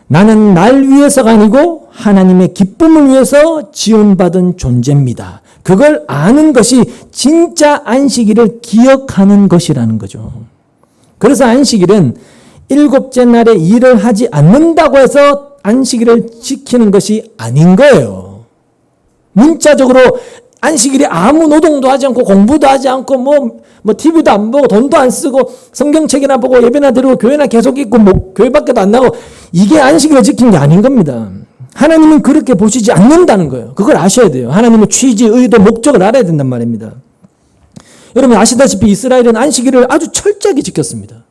나는 날 위해서가 아니고 하나님의 기쁨을 위해서 지음받은 존재입니다. 그걸 아는 것이 진짜 안식일을 기억하는 것이라는 거죠. 그래서 안식일은 일곱째 날에 일을 하지 않는다고 해서 안식일을 지키는 것이 아닌 거예요. 문자적으로 안식일에 아무 노동도 하지 않고 공부도 하지 않고 뭐 TV도 안 보고 돈도 안 쓰고 성경책이나 보고 예배나 드리고 교회나 계속 있고 교회 밖에도 안 나가고 이게 안식일을 지킨 게 아닌 겁니다. 하나님은 그렇게 보시지 않는다는 거예요. 그걸 아셔야 돼요. 하나님의 취지, 의도, 목적을 알아야 된단 말입니다. 여러분 아시다시피 이스라엘은 안식일을 아주 철저하게 지켰습니다.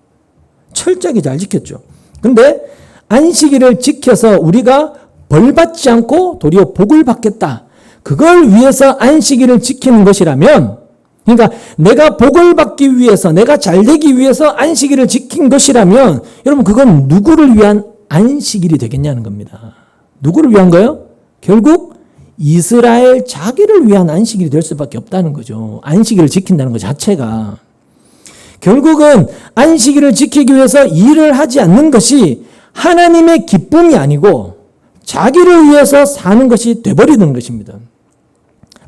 철저하게 잘 지켰죠. 근데 안식일을 지켜서 우리가 벌받지 않고 도리어 복을 받겠다. 그걸 위해서 안식일을 지키는 것이라면, 그러니까 내가 복을 받기 위해서, 내가 잘되기 위해서 안식일을 지킨 것이라면 여러분 그건 누구를 위한 안식일이 되겠냐는 겁니다. 누구를 위한 거예요? 결국 이스라엘 자기를 위한 안식일이 될 수밖에 없다는 거죠. 안식일을 지킨다는 것 자체가. 결국은 안식일을 지키기 위해서 일을 하지 않는 것이 하나님의 기쁨이 아니고 자기를 위해서 사는 것이 돼버리는 것입니다.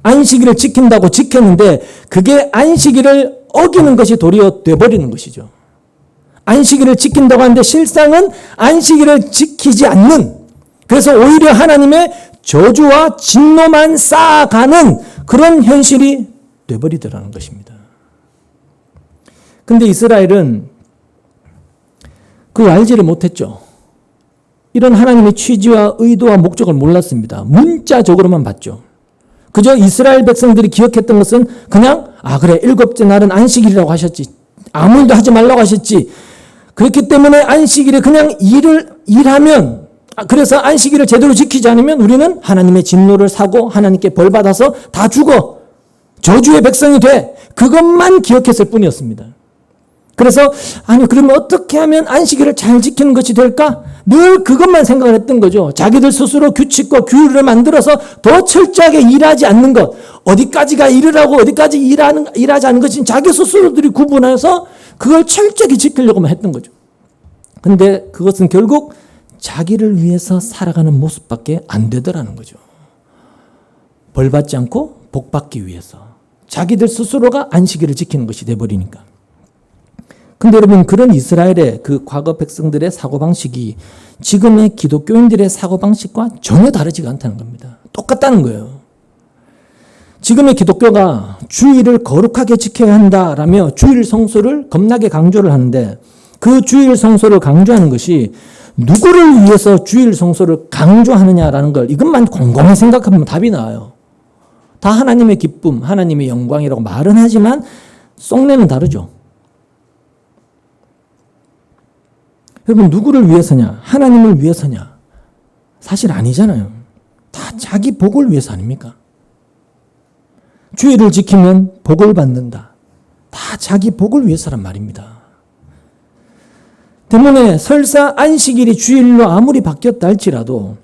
안식일을 지킨다고 지켰는데 그게 안식일을 어기는 것이 도리어 돼버리는 것이죠. 안식일을 지킨다고 하는데 실상은 안식일을 지키지 않는, 그래서 오히려 하나님의 저주와 진노만 쌓아가는 그런 현실이 돼버리더라는 것입니다. 근데 이스라엘은 그걸 알지를 못했죠. 이런 하나님의 취지와 의도와 목적을 몰랐습니다. 문자적으로만 봤죠. 그저 이스라엘 백성들이 기억했던 것은 그냥 그래, 일곱째 날은 안식일이라고 하셨지, 아무 일도 하지 말라고 하셨지, 그렇기 때문에 안식일에 그냥 일하면, 그래서 안식일을 제대로 지키지 않으면 우리는 하나님의 진노를 사고 하나님께 벌받아서 다 죽어, 저주의 백성이 돼, 그것만 기억했을 뿐이었습니다. 그래서 그러면 어떻게 하면 안식일을 잘 지키는 것이 될까? 늘 그것만 생각을 했던 거죠. 자기들 스스로 규칙과 규율을 만들어서 더 철저하게 일하지 않는 것, 어디까지가 일을 하고 어디까지 일하지 않는 것인 자기 스스로들이 구분해서 그걸 철저히 지키려고만 했던 거죠. 근데 그것은 결국 자기를 위해서 살아가는 모습밖에 안 되더라는 거죠. 벌받지 않고 복받기 위해서 자기들 스스로가 안식일을 지키는 것이 돼버리니까. 근데 여러분, 그런 이스라엘의 그 과거 백성들의 사고방식이 지금의 기독교인들의 사고방식과 전혀 다르지가 않다는 겁니다. 똑같다는 거예요. 지금의 기독교가 주일을 거룩하게 지켜야 한다라며 주일 성소를 겁나게 강조를 하는데, 그 주일 성소를 강조하는 것이 누구를 위해서 주일 성소를 강조하느냐라는 걸 이것만 곰곰이 생각하면 답이 나와요. 다 하나님의 기쁨, 하나님의 영광이라고 말은 하지만 속내는 다르죠. 여러분, 누구를 위해서냐? 하나님을 위해서냐? 사실 아니잖아요. 다 자기 복을 위해서 아닙니까? 주일을 지키면 복을 받는다. 다 자기 복을 위해서란 말입니다. 때문에 설사 안식일이 주일로 아무리 바뀌었다 할지라도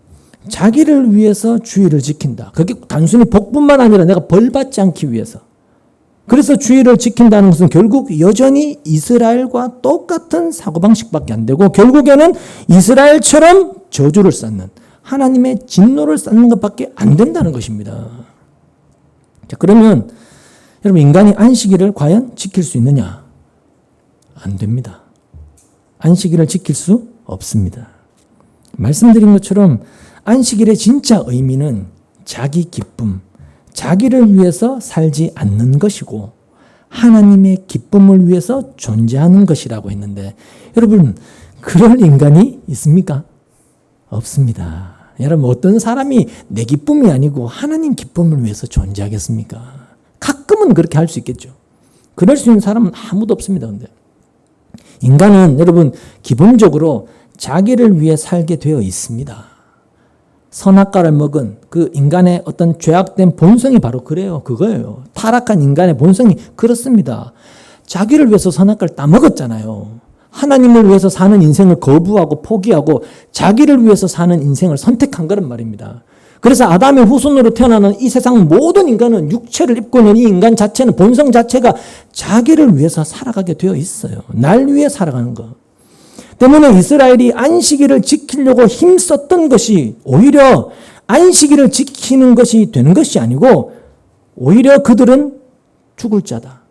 자기를 위해서 주일을 지킨다. 그게 단순히 복뿐만 아니라 내가 벌받지 않기 위해서. 그래서 주일을 지킨다는 것은 결국 여전히 이스라엘과 똑같은 사고방식밖에 안 되고, 결국에는 이스라엘처럼 저주를 쌓는, 하나님의 진노를 쌓는 것밖에 안 된다는 것입니다. 자, 그러면 여러분, 인간이 안식일을 과연 지킬 수 있느냐? 안 됩니다. 안식일을 지킬 수 없습니다. 말씀드린 것처럼 안식일의 진짜 의미는 자기 기쁨, 자기를 위해서 살지 않는 것이고 하나님의 기쁨을 위해서 존재하는 것이라고 했는데, 여러분, 그럴 인간이 있습니까? 없습니다. 여러분, 어떤 사람이 내 기쁨이 아니고 하나님 기쁨을 위해서 존재하겠습니까? 가끔은 그렇게 할 수 있겠죠. 그럴 수 있는 사람은 아무도 없습니다. 근데 인간은 여러분 기본적으로 자기를 위해 살게 되어 있습니다. 선악과를 먹은 그 인간의 어떤 죄악된 본성이 바로 그래요. 그거예요. 타락한 인간의 본성이 그렇습니다. 자기를 위해서 선악과를 따먹었잖아요. 하나님을 위해서 사는 인생을 거부하고 포기하고 자기를 위해서 사는 인생을 선택한 거란 말입니다. 그래서 아담의 후손으로 태어나는 이 세상 모든 인간은, 육체를 입고 있는 이 인간 자체는, 본성 자체가 자기를 위해서 살아가게 되어 있어요. 날 위해 살아가는 것. 때문에 이스라엘이 안식일을 지키려고 힘썼던 것이 오히려 안식일을 지키는 것이 되는 것이 아니고 오히려 그들은 죽을 자다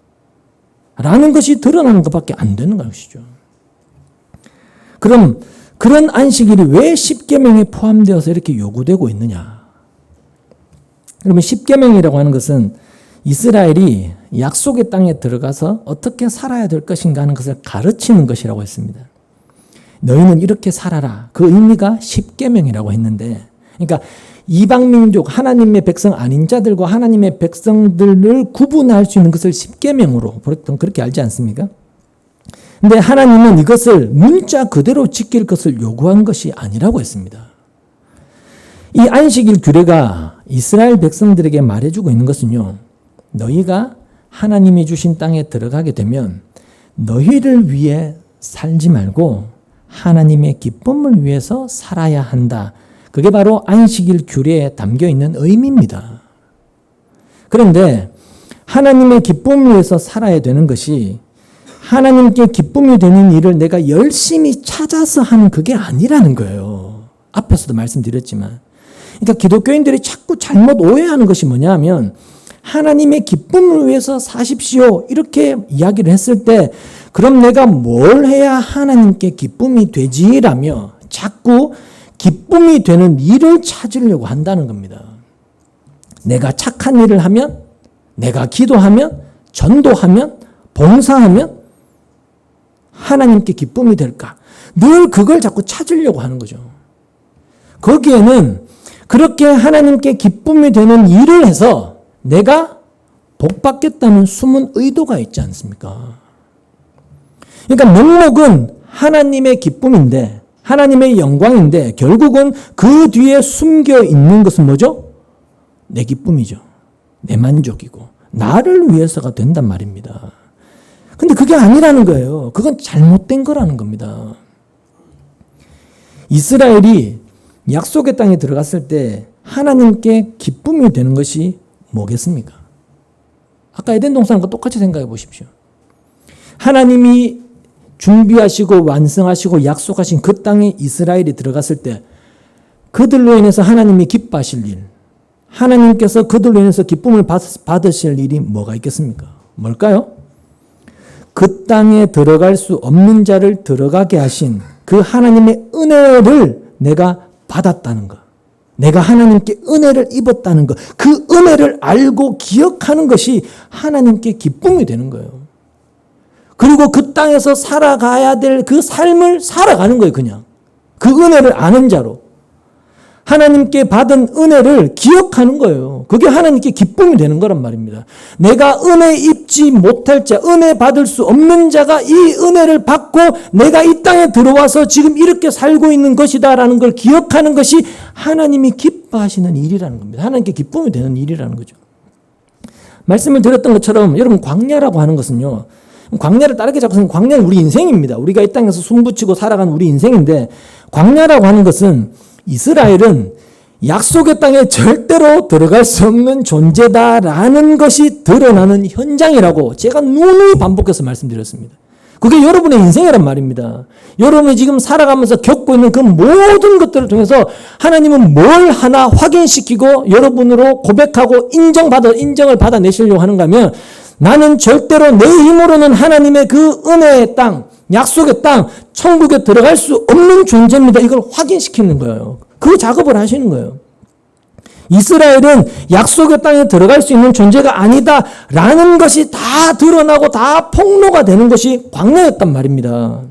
라는 것이 드러나는 것밖에 안 되는 것이죠. 그럼 그런 안식일이 왜 십계명에 포함되어서 이렇게 요구되고 있느냐? 그러면 십계명이라고 하는 것은 이스라엘이 약속의 땅에 들어가서 어떻게 살아야 될 것인가 하는 것을 가르치는 것이라고 했습니다. 너희는 이렇게 살아라. 그 의미가 십계명이라고 했는데, 그러니까 이방민족, 하나님의 백성 아닌 자들과 하나님의 백성들을 구분할 수 있는 것을 십계명으로 보통 그렇게 알지 않습니까? 근데 하나님은 이것을 문자 그대로 지킬 것을 요구한 것이 아니라고 했습니다. 이 안식일 규례가 이스라엘 백성들에게 말해주고 있는 것은요, 너희가 하나님이 주신 땅에 들어가게 되면 너희를 위해 살지 말고 하나님의 기쁨을 위해서 살아야 한다. 그게 바로 안식일 규례에 담겨 있는 의미입니다. 그런데 하나님의 기쁨을 위해서 살아야 되는 것이 하나님께 기쁨이 되는 일을 내가 열심히 찾아서 하는 그게 아니라는 거예요. 앞에서도 말씀드렸지만. 그러니까 기독교인들이 자꾸 잘못 오해하는 것이 뭐냐면 하나님의 기쁨을 위해서 사십시오 이렇게 이야기를 했을 때 그럼 내가 뭘 해야 하나님께 기쁨이 되지라며 자꾸 기쁨이 되는 일을 찾으려고 한다는 겁니다. 내가 착한 일을 하면, 내가 기도하면, 전도하면, 봉사하면 하나님께 기쁨이 될까? 늘 그걸 자꾸 찾으려고 하는 거죠. 거기에는 그렇게 하나님께 기쁨이 되는 일을 해서 내가 복받겠다는 숨은 의도가 있지 않습니까? 그러니까 명목은 하나님의 기쁨인데 하나님의 영광인데 결국은 그 뒤에 숨겨 있는 것은 뭐죠? 내 기쁨이죠. 내 만족이고 나를 위해서가 된단 말입니다. 근데 그게 아니라는 거예요. 그건 잘못된 거라는 겁니다. 이스라엘이 약속의 땅에 들어갔을 때 하나님께 기쁨이 되는 것이 뭐겠습니까? 아까 에덴 동산과 똑같이 생각해 보십시오. 하나님이 준비하시고 완성하시고 약속하신 그 땅에 이스라엘이 들어갔을 때 그들로 인해서 하나님이 기뻐하실 일, 하나님께서 그들로 인해서 기쁨을 받으실 일이 뭐가 있겠습니까? 뭘까요? 그 땅에 들어갈 수 없는 자를 들어가게 하신 그 하나님의 은혜를 내가 받았다는 것. 내가 하나님께 은혜를 입었다는 것. 그 은혜를 알고 기억하는 것이 하나님께 기쁨이 되는 거예요. 그리고 그 땅에서 살아가야 될 그 삶을 살아가는 거예요, 그냥. 그 은혜를 아는 자로. 하나님께 받은 은혜를 기억하는 거예요. 그게 하나님께 기쁨이 되는 거란 말입니다. 내가 은혜 입지 못할 자, 은혜 받을 수 없는 자가 이 은혜를 받고 내가 이 땅에 들어와서 지금 이렇게 살고 있는 것이다라는 걸 기억하는 것이 하나님이 기뻐하시는 일이라는 겁니다. 하나님께 기쁨이 되는 일이라는 거죠. 말씀을 드렸던 것처럼 여러분 광야라고 하는 것은요. 광야를 다르게 잡고서는 광야는 우리 인생입니다. 우리가 이 땅에서 숨붙이고 살아가는 우리 인생인데 광야라고 하는 것은 이스라엘은 약속의 땅에 절대로 들어갈 수 없는 존재다라는 것이 드러나는 현장이라고 제가 누누이 반복해서 말씀드렸습니다. 그게 여러분의 인생이란 말입니다. 여러분이 지금 살아가면서 겪고 있는 그 모든 것들을 통해서 하나님은 뭘 하나 확인시키고 여러분으로 고백하고 인정을 받아내시려고 하는가 하면 나는 절대로 내 힘으로는 하나님의 그 은혜의 땅, 약속의 땅, 천국에 들어갈 수 없는 존재입니다. 이걸 확인시키는 거예요. 그 작업을 하시는 거예요. 이스라엘은 약속의 땅에 들어갈 수 있는 존재가 아니다라는 것이 다 드러나고 다 폭로가 되는 것이 광야였단 말입니다.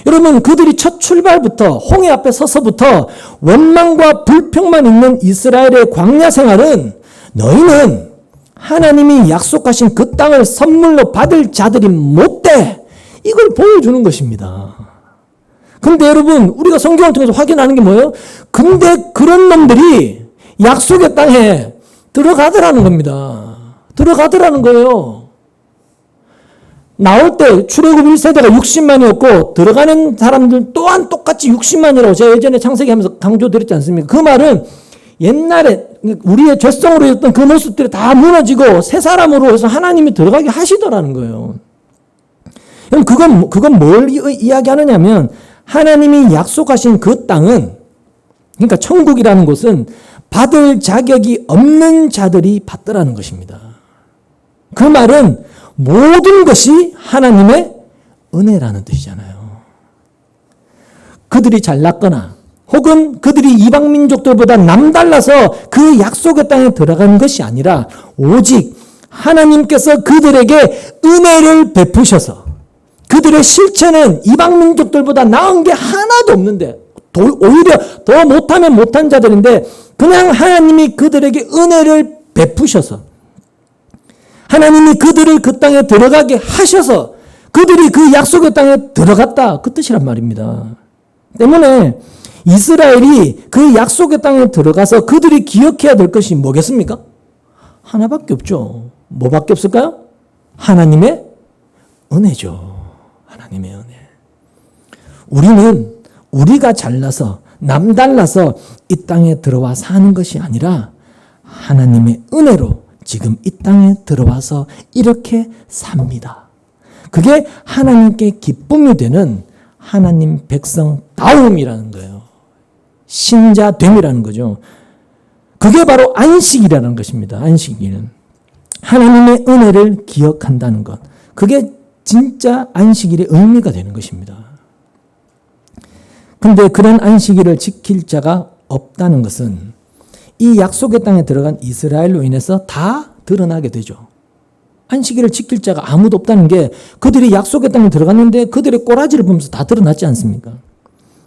여러분, 그들이 첫 출발부터 홍해 앞에 서서부터 원망과 불평만 있는 이스라엘의 광야 생활은 너희는 하나님이 약속하신 그 땅을 선물로 받을 자들이 못돼. 이걸 보여주는 것입니다. 근데 여러분, 우리가 성경을 통해서 확인하는 게 뭐예요? 근데 그런 놈들이 약속의 땅에 들어가더라는 겁니다. 들어가더라는 거예요. 나올 때 출애굽 1세대가 60만이었고 들어가는 사람들 또한 똑같이 60만이라고 제가 예전에 창세기 하면서 강조드렸지 않습니까? 그 말은 옛날에 우리의 죄성으로 했던 그 모습들이 다 무너지고 새 사람으로 해서 하나님이 들어가게 하시더라는 거예요. 그건 뭘 이야기하느냐면 하나님이 약속하신 그 땅은, 그러니까 천국이라는 곳은 받을 자격이 없는 자들이 받더라는 것입니다. 그 말은 모든 것이 하나님의 은혜라는 뜻이잖아요. 그들이 잘났거나 혹은 그들이 이방 민족들보다 남달라서 그 약속의 땅에 들어간 것이 아니라 오직 하나님께서 그들에게 은혜를 베푸셔서 그들의 실체는 이방 민족들보다 나은 게 하나도 없는데 오히려 더 못하면 못한 자들인데 그냥 하나님이 그들에게 은혜를 베푸셔서 하나님이 그들을 그 땅에 들어가게 하셔서 그들이 그 약속의 땅에 들어갔다. 그 뜻이란 말입니다. 때문에 이스라엘이 그 약속의 땅에 들어가서 그들이 기억해야 될 것이 뭐겠습니까? 하나밖에 없죠. 뭐밖에 없을까요? 하나님의 은혜죠. 하나님의 은혜. 우리는 우리가 잘나서 남달라서 이 땅에 들어와 사는 것이 아니라 하나님의 은혜로 지금 이 땅에 들어와서 이렇게 삽니다. 그게 하나님께 기쁨이 되는 하나님 백성다움이라는 거예요. 신자됨이라는 거죠. 그게 바로 안식이라는 것입니다. 안식일은. 하나님의 은혜를 기억한다는 것. 그게 진짜 안식일의 의미가 되는 것입니다. 근데 그런 안식일을 지킬 자가 없다는 것은 이 약속의 땅에 들어간 이스라엘로 인해서 다 드러나게 되죠. 안식일을 지킬 자가 아무도 없다는 게 그들이 약속의 땅에 들어갔는데 그들의 꼬라지를 보면서 다 드러났지 않습니까?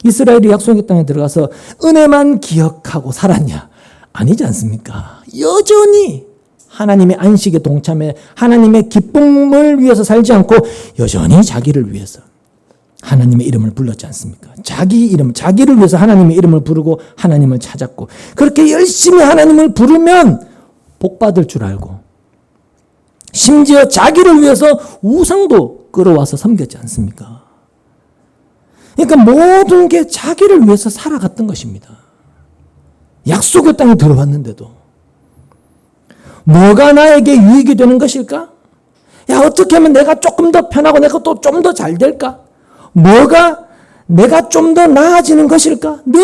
이스라엘이 약속의 땅에 들어가서 은혜만 기억하고 살았냐? 아니지 않습니까? 여전히 하나님의 안식에 동참해 하나님의 기쁨을 위해서 살지 않고 여전히 자기를 위해서 하나님의 이름을 불렀지 않습니까? 자기를 위해서 하나님의 이름을 부르고 하나님을 찾았고 그렇게 열심히 하나님을 부르면 복 받을 줄 알고 심지어 자기를 위해서 우상도 끌어와서 섬겼지 않습니까? 그러니까 모든 게 자기를 위해서 살아갔던 것입니다. 약속의 땅에 들어왔는데도 뭐가 나에게 유익이 되는 것일까? 야, 어떻게 하면 내가 조금 더 편하고 내가 또 좀 더 잘 될까? 뭐가 내가 좀 더 나아지는 것일까? 늘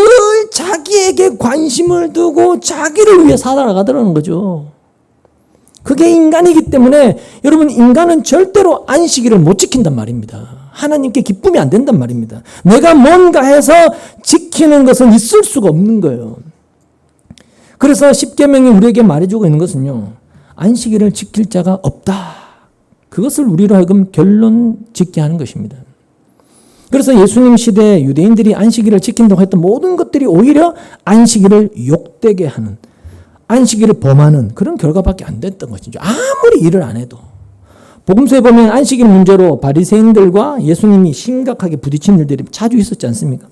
자기에게 관심을 두고 자기를 위해 살아가더라는 거죠. 그게 인간이기 때문에 여러분 인간은 절대로 안식일을 못 지킨단 말입니다. 하나님께 기쁨이 안 된단 말입니다. 내가 뭔가 해서 지키는 것은 있을 수가 없는 거예요. 그래서 십계명이 우리에게 말해주고 있는 것은요. 안식일을 지킬 자가 없다. 그것을 우리로 하여금 결론 짓게 하는 것입니다. 그래서 예수님 시대에 유대인들이 안식일을 지킨다고 했던 모든 것들이 오히려 안식일을 욕되게 하는 안식일을 범하는 그런 결과밖에 안 됐던 것이죠. 아무리 일을 안 해도. 복음서에 보면 안식일 문제로 바리새인들과 예수님이 심각하게 부딪힌 일들이 자주 있었지 않습니까?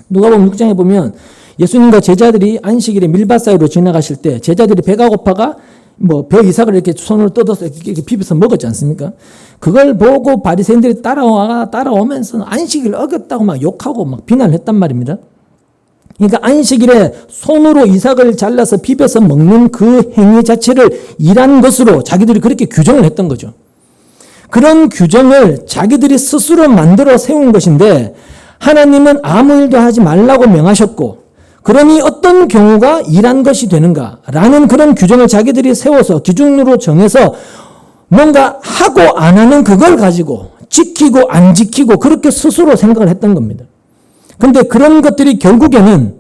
누가복음 6장에 보면 예수님과 제자들이 안식일에 밀밭 사이로 지나가실 때 제자들이 배가 고파가 벼 이삭을 이렇게 손으로 뜯어서 이렇게 비벼서 먹었지 않습니까? 그걸 보고 바리새인들이 따라오면서 안식일을 어겼다고 막 욕하고 막 비난을 했단 말입니다. 그러니까 안식일에 손으로 이삭을 잘라서 비벼서 먹는 그 행위 자체를 일한 것으로 자기들이 그렇게 규정을 했던 거죠. 그런 규정을 자기들이 스스로 만들어 세운 것인데 하나님은 아무 일도 하지 말라고 명하셨고 그러니 어떤 경우가 일한 것이 되는가라는 그런 규정을 자기들이 세워서 기준으로 정해서 뭔가 하고 안 하는 그걸 가지고 지키고 안 지키고 그렇게 스스로 생각을 했던 겁니다. 근데 그런 것들이 결국에는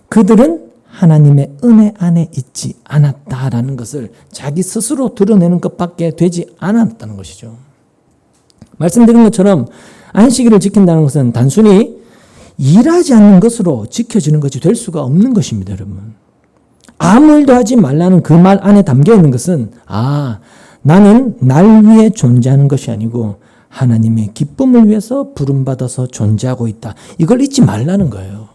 그들은 하나님의 은혜 안에 있지 않았다라는 것을 자기 스스로 드러내는 것밖에 되지 않았다는 것이죠. 말씀드린 것처럼 안식일을 지킨다는 것은 단순히 일하지 않는 것으로 지켜지는 것이 될 수가 없는 것입니다, 여러분. 아무 일도 하지 말라는 그 말 안에 담겨 있는 것은 나는 날 위해 존재하는 것이 아니고 하나님의 기쁨을 위해서 부름받아서 존재하고 있다. 이걸 잊지 말라는 거예요.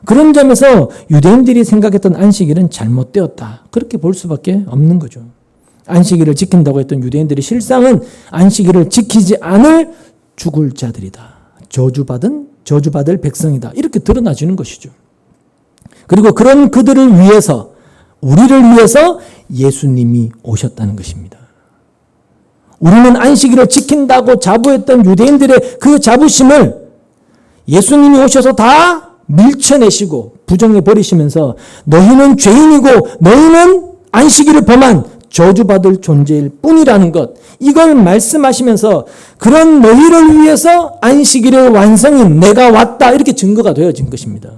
그런 점에서 유대인들이 생각했던 안식일은 잘못되었다. 그렇게 볼 수밖에 없는 거죠. 안식일을 지킨다고 했던 유대인들이 실상은 안식일을 지키지 않을 죽을 자들이다. 저주받을 백성이다. 이렇게 드러나지는 것이죠. 그리고 그런 그들을 위해서 우리를 위해서 예수님이 오셨다는 것입니다. 우리는 안식일을 지킨다고 자부했던 유대인들의 그 자부심을 예수님이 오셔서 다 밀쳐내시고 부정해버리시면서 너희는 죄인이고 너희는 안식일을 범한 저주받을 존재일 뿐이라는 것, 이걸 말씀하시면서 그런 너희를 위해서 안식일의 완성인 내가 왔다 이렇게 증거가 되어진 것입니다.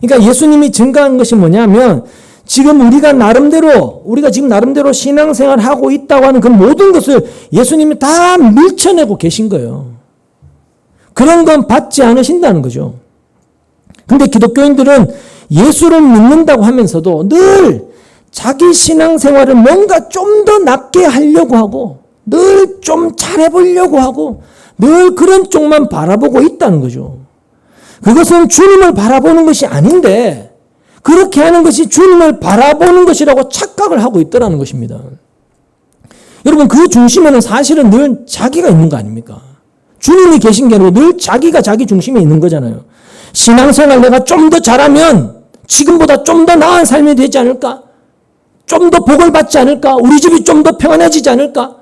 그러니까 예수님이 증거한 것이 뭐냐면 지금 우리가 지금 나름대로 신앙생활을 하고 있다고 하는 그 모든 것을 예수님이 다 밀쳐내고 계신 거예요. 그런 건 받지 않으신다는 거죠. 근데 기독교인들은 예수를 믿는다고 하면서도 늘 자기 신앙생활을 뭔가 좀 더 낫게 하려고 하고 늘 좀 잘해보려고 하고 늘 그런 쪽만 바라보고 있다는 거죠. 그것은 주님을 바라보는 것이 아닌데 그렇게 하는 것이 주님을 바라보는 것이라고 착각을 하고 있더라는 것입니다. 여러분 그 중심에는 사실은 늘 자기가 있는 거 아닙니까? 주님이 계신 게 아니고 늘 자기가 자기 중심에 있는 거잖아요. 신앙생활 내가 좀 더 잘하면 지금보다 좀 더 나은 삶이 되지 않을까? 좀 더 복을 받지 않을까? 우리 집이 좀 더 평안해지지 않을까?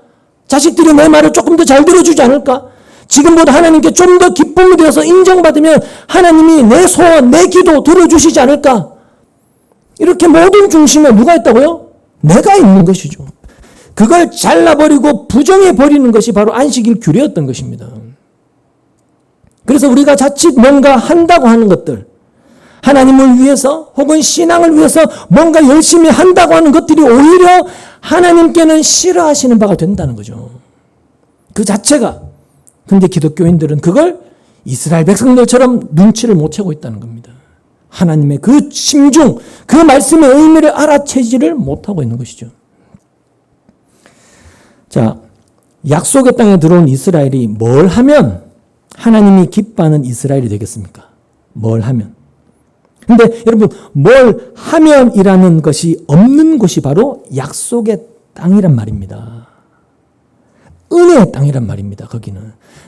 자식들이 내 말을 조금 더 잘 들어주지 않을까? 지금보다 하나님께 좀 더 기쁨이 되어서 인정받으면 하나님이 내 소원, 내 기도 들어주시지 않을까? 이렇게 모든 중심에 누가 있다고요? 내가 있는 것이죠. 그걸 잘라버리고 부정해버리는 것이 바로 안식일 규례였던 것입니다. 그래서 우리가 자칫 뭔가 한다고 하는 것들, 하나님을 위해서 혹은 신앙을 위해서 뭔가 열심히 한다고 하는 것들이 오히려 하나님께는 싫어하시는 바가 된다는 거죠. 그 자체가. 근데 기독교인들은 그걸 이스라엘 백성들처럼 눈치를 못 채고 있다는 겁니다. 하나님의 그 심중, 그 말씀의 의미를 알아채지를 못하고 있는 것이죠. 자, 약속의 땅에 들어온 이스라엘이 뭘 하면 하나님이 기뻐하는 이스라엘이 되겠습니까? 뭘 하면? 근데 여러분, 뭘 하면이라는 것이 없는 곳이 바로 약속의 땅이란 말입니다. 은혜의 땅이란 말입니다. 거기는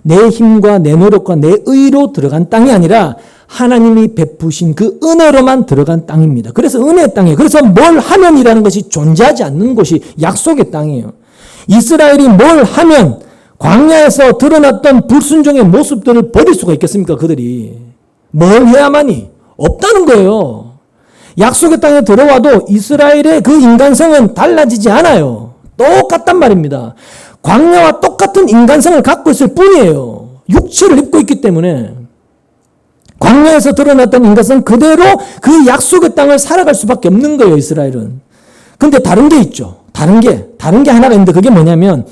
내 힘과 내 노력과 내 의로 들어간 땅이 아니라 하나님이 베푸신 그 은혜로만 들어간 땅입니다. 그래서 은혜의 땅이에요. 그래서 뭘 하면이라는 것이 존재하지 않는 곳이 약속의 땅이에요. 이스라엘이 뭘 하면 광야에서 드러났던 불순종의 모습들을 버릴 수가 있겠습니까? 그들이 뭘 해야만이? 없다는 거예요. 약속의 땅에 들어와도 이스라엘의 그 인간성은 달라지지 않아요. 똑같단 말입니다. 광야와 똑같은 인간성을 갖고 있을 뿐이에요. 육체를 입고 있기 때문에 광야에서 드러났던 인간성 그대로 그 약속의 땅을 살아갈 수밖에 없는 거예요. 이스라엘은. 근데 다른 게 있죠. 다른 게 하나가 있는데 그게 뭐냐면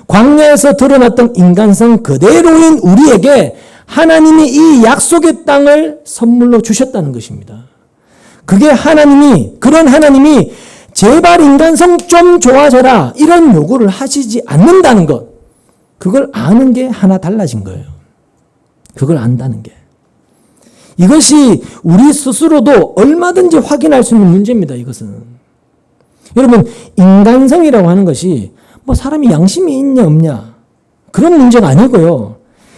광야에서 드러났던 인간성 그대로인 우리에게 하나님이 이 약속의 땅을 선물로 주셨다는 것입니다. 그게 그런 하나님이 제발 인간성 좀 좋아져라 이런 요구를 하시지 않는다는 것. 그걸 아는 게 하나 달라진 거예요. 그걸 안다는 게. 이것이 우리 스스로도 얼마든지 확인할 수 있는 문제입니다. 이것은. 여러분, 인간성이라고 하는 것이 뭐 사람이 양심이 있냐 없냐 그런 문제가 아니고요.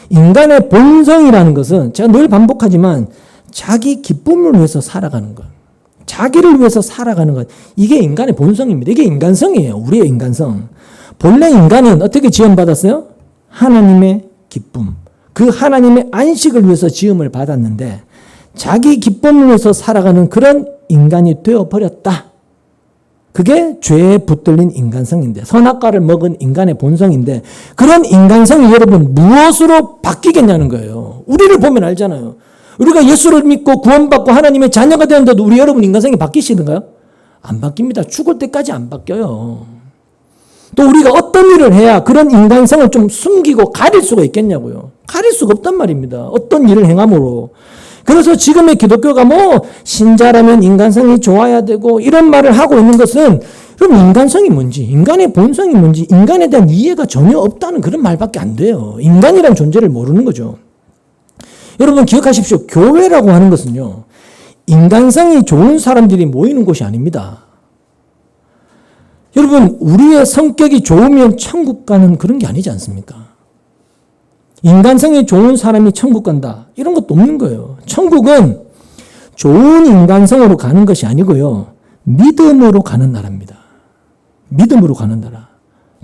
인간의 본성이라는 것은 제가 늘 반복하지만 자기 기쁨을 위해서 살아가는 것. 자기를 위해서 살아가는 것. 이게 인간의 본성입니다. 이게 인간성이에요. 우리의 인간성. 본래 인간은 어떻게 지음받았어요? 하나님의 기쁨. 그 하나님의 안식을 위해서 지음을 받았는데 자기 기쁨을 위해서 살아가는 그런 인간이 되어버렸다. 그게 죄에 붙들린 인간성인데 선악과를 먹은 인간의 본성인데 그런 인간성이 여러분 무엇으로 바뀌겠냐는 거예요. 우리를 보면 알잖아요. 우리가 예수를 믿고 구원받고 하나님의 자녀가 되었는데도 우리 여러분 인간성이 바뀌시는가요? 안 바뀝니다. 죽을 때까지 안 바뀌어요. 또 우리가 어떤 일을 해야 그런 인간성을 좀 숨기고 가릴 수가 있겠냐고요. 가릴 수가 없단 말입니다. 어떤 일을 행함으로. 그래서 지금의 기독교가 뭐 신자라면 인간성이 좋아야 되고 이런 말을 하고 있는 것은 그럼 인간성이 뭔지, 인간의 본성이 뭔지, 인간에 대한 이해가 전혀 없다는 그런 말밖에 안 돼요. 인간이란 존재를 모르는 거죠. 여러분 기억하십시오. 교회라고 하는 것은요. 인간성이 좋은 사람들이 모이는 곳이 아닙니다. 여러분 우리의 성격이 좋으면 천국 가는 그런 게 아니지 않습니까? 인간성이 좋은 사람이 천국 간다. 이런 것도 없는 거예요. 천국은 좋은 인간성으로 가는 것이 아니고요. 믿음으로 가는 나라입니다. 믿음으로 가는 나라.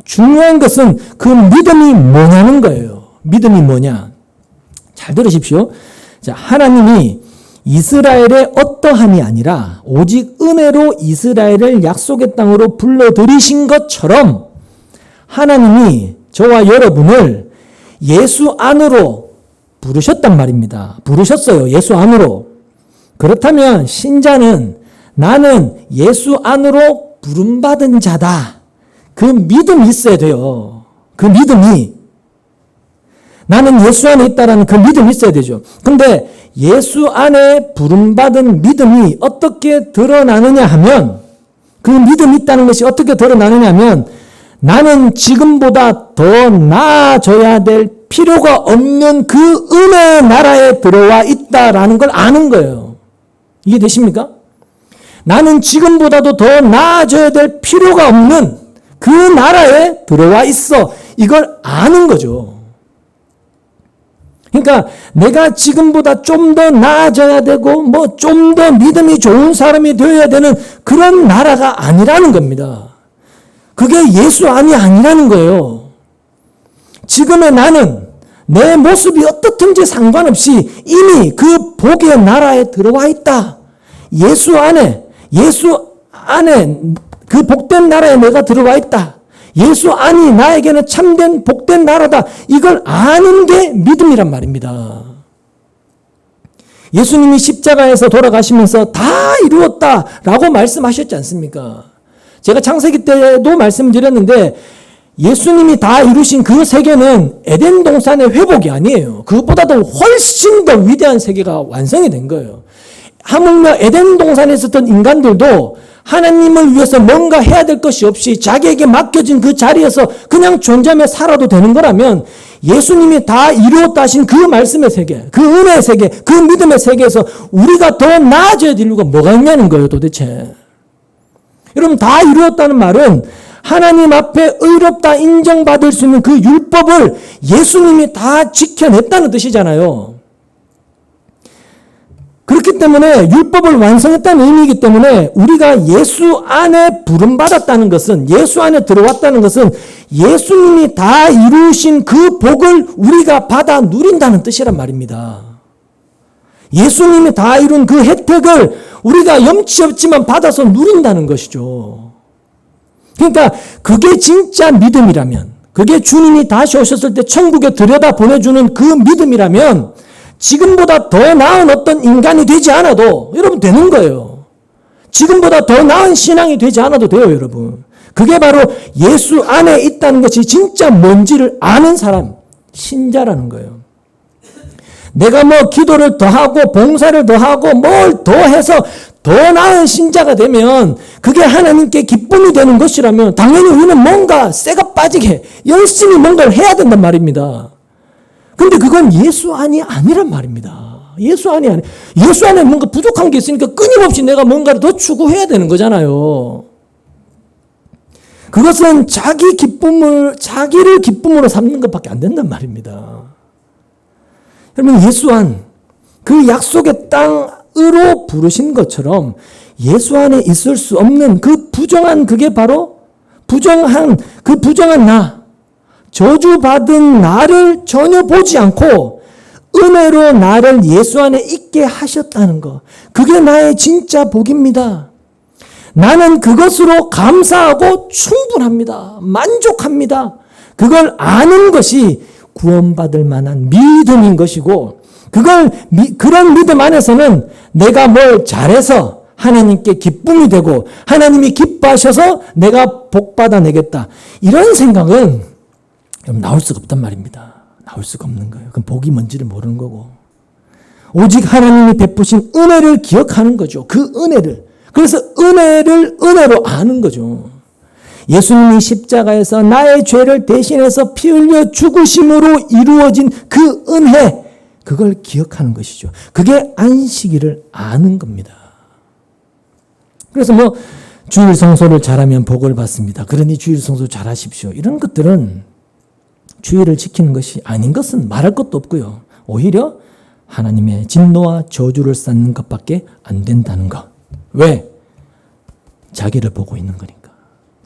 중요한 것은 그 믿음이 뭐냐는 거예요. 믿음이 뭐냐. 잘 들으십시오. 자, 하나님이 이스라엘의 어떠함이 아니라 오직 은혜로 이스라엘을 약속의 땅으로 불러들이신 것처럼 하나님이 저와 여러분을 예수 안으로 부르셨단 말입니다. 부르셨어요. 예수 안으로. 그렇다면 신자는 나는 예수 안으로 부름받은 자다. 그 믿음이 있어야 돼요. 그 믿음이. 나는 예수 안에 있다라는 그 믿음이 있어야 되죠. 근데 예수 안에 부름받은 믿음이 어떻게 드러나느냐 하면 그 믿음이 있다는 것이 어떻게 드러나느냐 하면 나는 지금보다 더 나아져야 될 필요가 없는 그 은혜의 나라에 들어와 있다라는 걸 아는 거예요. 이해되십니까? 나는 지금보다도 더 나아져야 될 필요가 없는 그 나라에 들어와 있어. 이걸 아는 거죠. 그러니까 내가 지금보다 좀 더 나아져야 되고 뭐 좀 더 믿음이 좋은 사람이 되어야 되는 그런 나라가 아니라는 겁니다. 그게 예수 안이 아니라는 거예요. 지금의 나는 내 모습이 어떻든지 상관없이 이미 그 복의 나라에 들어와 있다. 예수 안에 그 복된 나라에 내가 들어와 있다. 예수 안이 나에게는 참된 복된 나라다. 이걸 아는 게 믿음이란 말입니다. 예수님이 십자가에서 돌아가시면서 다 이루었다라고 말씀하셨지 않습니까? 제가 창세기 때도 말씀드렸는데 예수님이 다 이루신 그 세계는 에덴 동산의 회복이 아니에요. 그것보다도 훨씬 더 위대한 세계가 완성이 된 거예요. 하물며 에덴 동산에 있었던 인간들도 하나님을 위해서 뭔가 해야 될 것이 없이 자기에게 맡겨진 그 자리에서 그냥 존재하며 살아도 되는 거라면 예수님이 다 이루었다 하신 그 말씀의 세계, 그 은혜의 세계, 그 믿음의 세계에서 우리가 더 나아져야 될 이유가 뭐가 있냐는 거예요, 도대체. 여러분, 다 이루었다는 말은 하나님 앞에 의롭다 인정받을 수 있는 그 율법을 예수님이 다 지켜냈다는 뜻이잖아요. 그렇기 때문에 율법을 완성했다는 의미이기 때문에 우리가 예수 안에 부름받았다는 것은, 예수 안에 들어왔다는 것은 예수님이 다 이루신 그 복을 우리가 받아 누린다는 뜻이란 말입니다. 예수님이 다 이룬 그 혜택을 우리가 염치 없지만 받아서 누린다는 것이죠. 그러니까 그게 진짜 믿음이라면, 그게 주님이 다시 오셨을 때 천국에 들여다 보내주는 그 믿음이라면 지금보다 더 나은 어떤 인간이 되지 않아도 여러분 되는 거예요. 지금보다 더 나은 신앙이 되지 않아도 돼요, 여러분. 그게 바로 예수 안에 있다는 것이 진짜 뭔지를 아는 사람, 신자라는 거예요. 내가 뭐 기도를 더하고 봉사를 더하고 뭘 더해서 더 나은 신자가 되면 그게 하나님께 기쁨이 되는 것이라면 당연히 우리는 뭔가 쇠가 빠지게 열심히 뭔가를 해야 된단 말입니다. 근데 그건 예수 안이 아니란 말입니다. 예수 안이 아니. 예수 안에 뭔가 부족한 게 있으니까 끊임없이 내가 뭔가를 더 추구해야 되는 거잖아요. 그것은 자기를 기쁨으로 삼는 것밖에 안 된단 말입니다. 여러분, 예수 안, 그 약속의 땅으로 부르신 것처럼 예수 안에 있을 수 없는 그 부정한, 그게 바로 부정한 나, 저주받은 나를 전혀 보지 않고 은혜로 나를 예수 안에 있게 하셨다는 것. 그게 나의 진짜 복입니다. 나는 그것으로 감사하고 충분합니다. 만족합니다. 그걸 아는 것이 구원받을 만한 믿음인 것이고, 그런 믿음 안에서는 내가 뭘 잘해서 하나님께 기쁨이 되고 하나님이 기뻐하셔서 내가 복 받아내겠다, 이런 생각은 나올 수가 없단 말입니다. 나올 수가 없는 거예요. 그럼 복이 뭔지를 모르는 거고, 오직 하나님이 베푸신 은혜를 기억하는 거죠. 그 은혜를. 그래서 은혜를 은혜로 아는 거죠. 예수님이 십자가에서 나의 죄를 대신해서 피 흘려 죽으심으로 이루어진 그 은혜, 그걸 기억하는 것이죠. 그게 안식일을 아는 겁니다. 그래서 뭐 주일 성소를 잘하면 복을 받습니다. 그러니 주일 성소 잘하십시오, 이런 것들은 주일을 지키는 것이 아닌 것은 말할 것도 없고요. 오히려 하나님의 진노와 저주를 쌓는 것밖에 안 된다는 것. 왜? 자기를 보고 있는 거니까.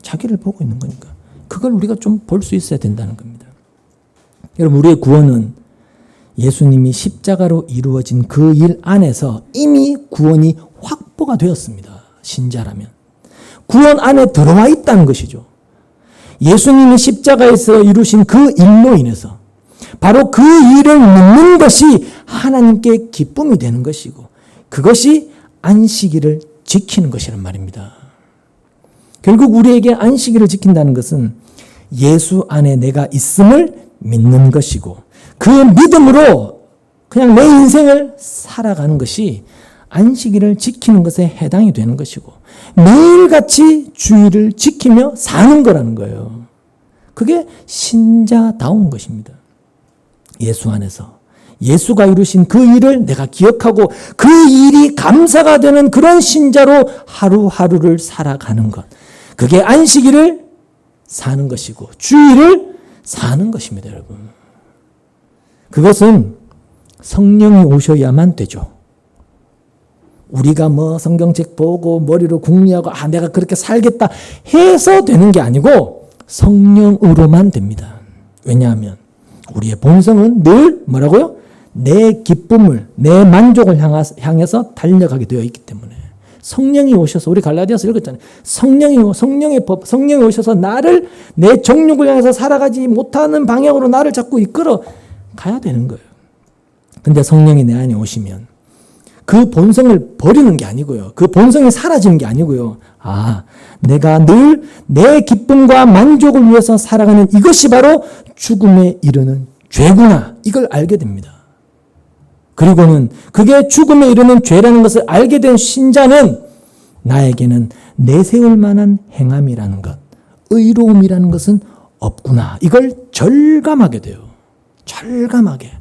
자기를 보고 있는 거니까. 그걸 우리가 좀 볼 수 있어야 된다는 겁니다. 여러분, 우리의 구원은 예수님이 십자가로 이루어진 그 일 안에서 이미 구원이 확보가 되었습니다. 신자라면. 구원 안에 들어와 있다는 것이죠. 예수님이 십자가에서 이루신 그 일로 인해서 바로 그 일을 믿는 것이 하나님께 기쁨이 되는 것이고, 그것이 안식일을 지키는 것이란 말입니다. 결국 우리에게 안식일을 지킨다는 것은 예수 안에 내가 있음을 믿는 것이고, 그 믿음으로 그냥 내 인생을 살아가는 것이 안식일을 지키는 것에 해당이 되는 것이고, 매일같이 주일을 지키며 사는 거라는 거예요. 그게 신자다운 것입니다. 예수 안에서 예수가 이루신 그 일을 내가 기억하고 그 일이 감사가 되는 그런 신자로 하루하루를 살아가는 것. 그게 안식일을 사는 것이고 주일을 사는 것입니다, 여러분. 그것은 성령이 오셔야만 되죠. 우리가 뭐 성경책 보고 머리로 궁리하고 내가 그렇게 살겠다 해서 되는 게 아니고 성령으로만 됩니다. 왜냐하면 우리의 본성은 늘 뭐라고요? 내 기쁨을, 내 만족을 향해서 달려가게 되어 있기 때문에 성령이 오셔서, 우리 갈라디아서 읽었잖아요. 성령의 법, 성령이 오셔서 나를 내 정욕을 향해서 살아가지 못하는 방향으로 나를 자꾸 이끌어 가야 되는 거예요. 근데 성령이 내 안에 오시면 그 본성을 버리는 게 아니고요. 그 본성이 사라지는 게 아니고요. 아, 내가 늘 내 기쁨과 만족을 위해서 살아가는 이것이 바로 죽음에 이르는 죄구나. 이걸 알게 됩니다. 그리고는 그게 죽음에 이르는 죄라는 것을 알게 된 신자는 나에게는 내세울 만한 행함이라는 것, 의로움이라는 것은 없구나. 이걸 절감하게 돼요. 절감하게.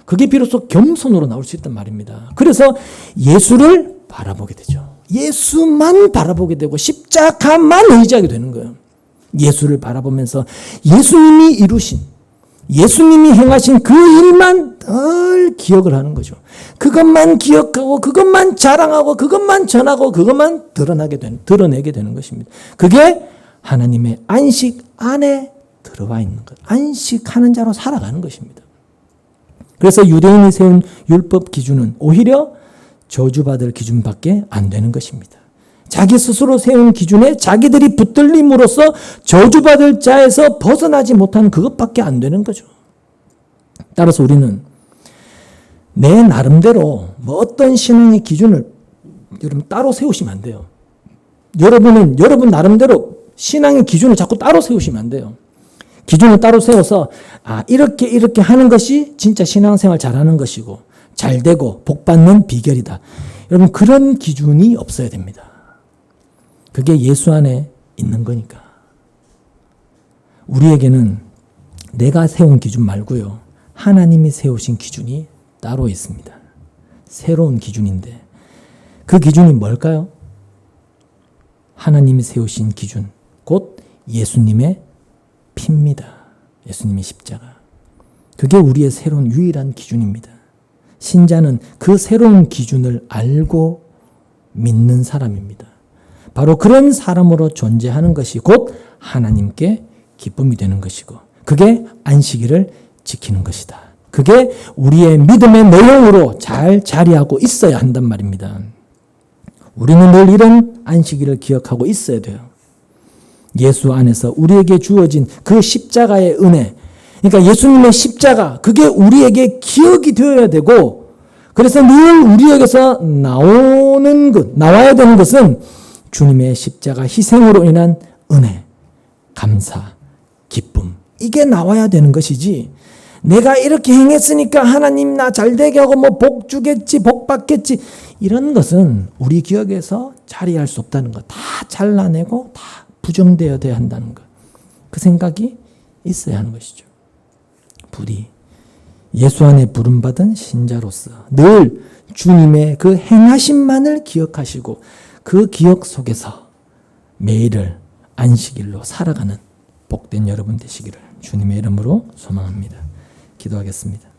그게 비로소 겸손으로 나올 수 있단 말입니다. 그래서 예수를 바라보게 되죠. 예수만 바라보게 되고 십자가만 의지하게 되는 거예요. 예수를 바라보면서 예수님이 이루신, 예수님이 행하신 그 일만 늘 기억을 하는 거죠. 그것만 기억하고 그것만 자랑하고 그것만 전하고 그것만 드러내게 되는 것입니다. 그게 하나님의 안식 안에 들어와 있는 것. 안식하는 자로 살아가는 것입니다. 그래서 유대인이 세운 율법 기준은 오히려 저주받을 기준밖에 안 되는 것입니다. 자기 스스로 세운 기준에 자기들이 붙들림으로써 저주받을 자에서 벗어나지 못하는 그것밖에 안 되는 거죠. 따라서 우리는 내 나름대로 뭐 어떤 신앙의 기준을 여러분 따로 세우시면 안 돼요. 여러분 나름대로 신앙의 기준을 자꾸 따로 세우시면 안 돼요. 기준을 따로 세워서 이렇게 하는 것이 진짜 신앙생활 잘하는 것이고 잘되고 복받는 비결이다. 여러분 그런 기준이 없어야 됩니다. 그게 예수 안에 있는 거니까. 우리에게는 내가 세운 기준 말고요. 하나님이 세우신 기준이 따로 있습니다. 새로운 기준인데 그 기준이 뭘까요? 하나님이 세우신 기준, 곧 예수님의 피입니다. 예수님의 십자가. 그게 우리의 새로운 유일한 기준입니다. 신자는 그 새로운 기준을 알고 믿는 사람입니다. 바로 그런 사람으로 존재하는 것이 곧 하나님께 기쁨이 되는 것이고 그게 안식일을 지키는 것이다. 그게 우리의 믿음의 내용으로 잘 자리하고 있어야 한단 말입니다. 우리는 늘 이런 안식일을 기억하고 있어야 돼요. 예수 안에서 우리에게 주어진 그 십자가의 은혜, 그러니까 예수님의 십자가, 그게 우리에게 기억이 되어야 되고, 그래서 늘 우리에게서 나와야 되는 것은 주님의 십자가 희생으로 인한 은혜, 감사, 기쁨, 이게 나와야 되는 것이지, 내가 이렇게 행했으니까 하나님 나 잘되게 하고 뭐 복 주겠지, 복 받겠지, 이런 것은 우리 기억에서 자리할 수 없다는 것, 다 잘라내고 다 부정되어야 한다는 것, 그 생각이 있어야 하는 것이죠. 부디 예수 안에 부름받은 신자로서 늘 주님의 그 행하심만을 기억하시고 그 기억 속에서 매일을 안식일로 살아가는 복된 여러분 되시기를 주님의 이름으로 소망합니다. 기도하겠습니다.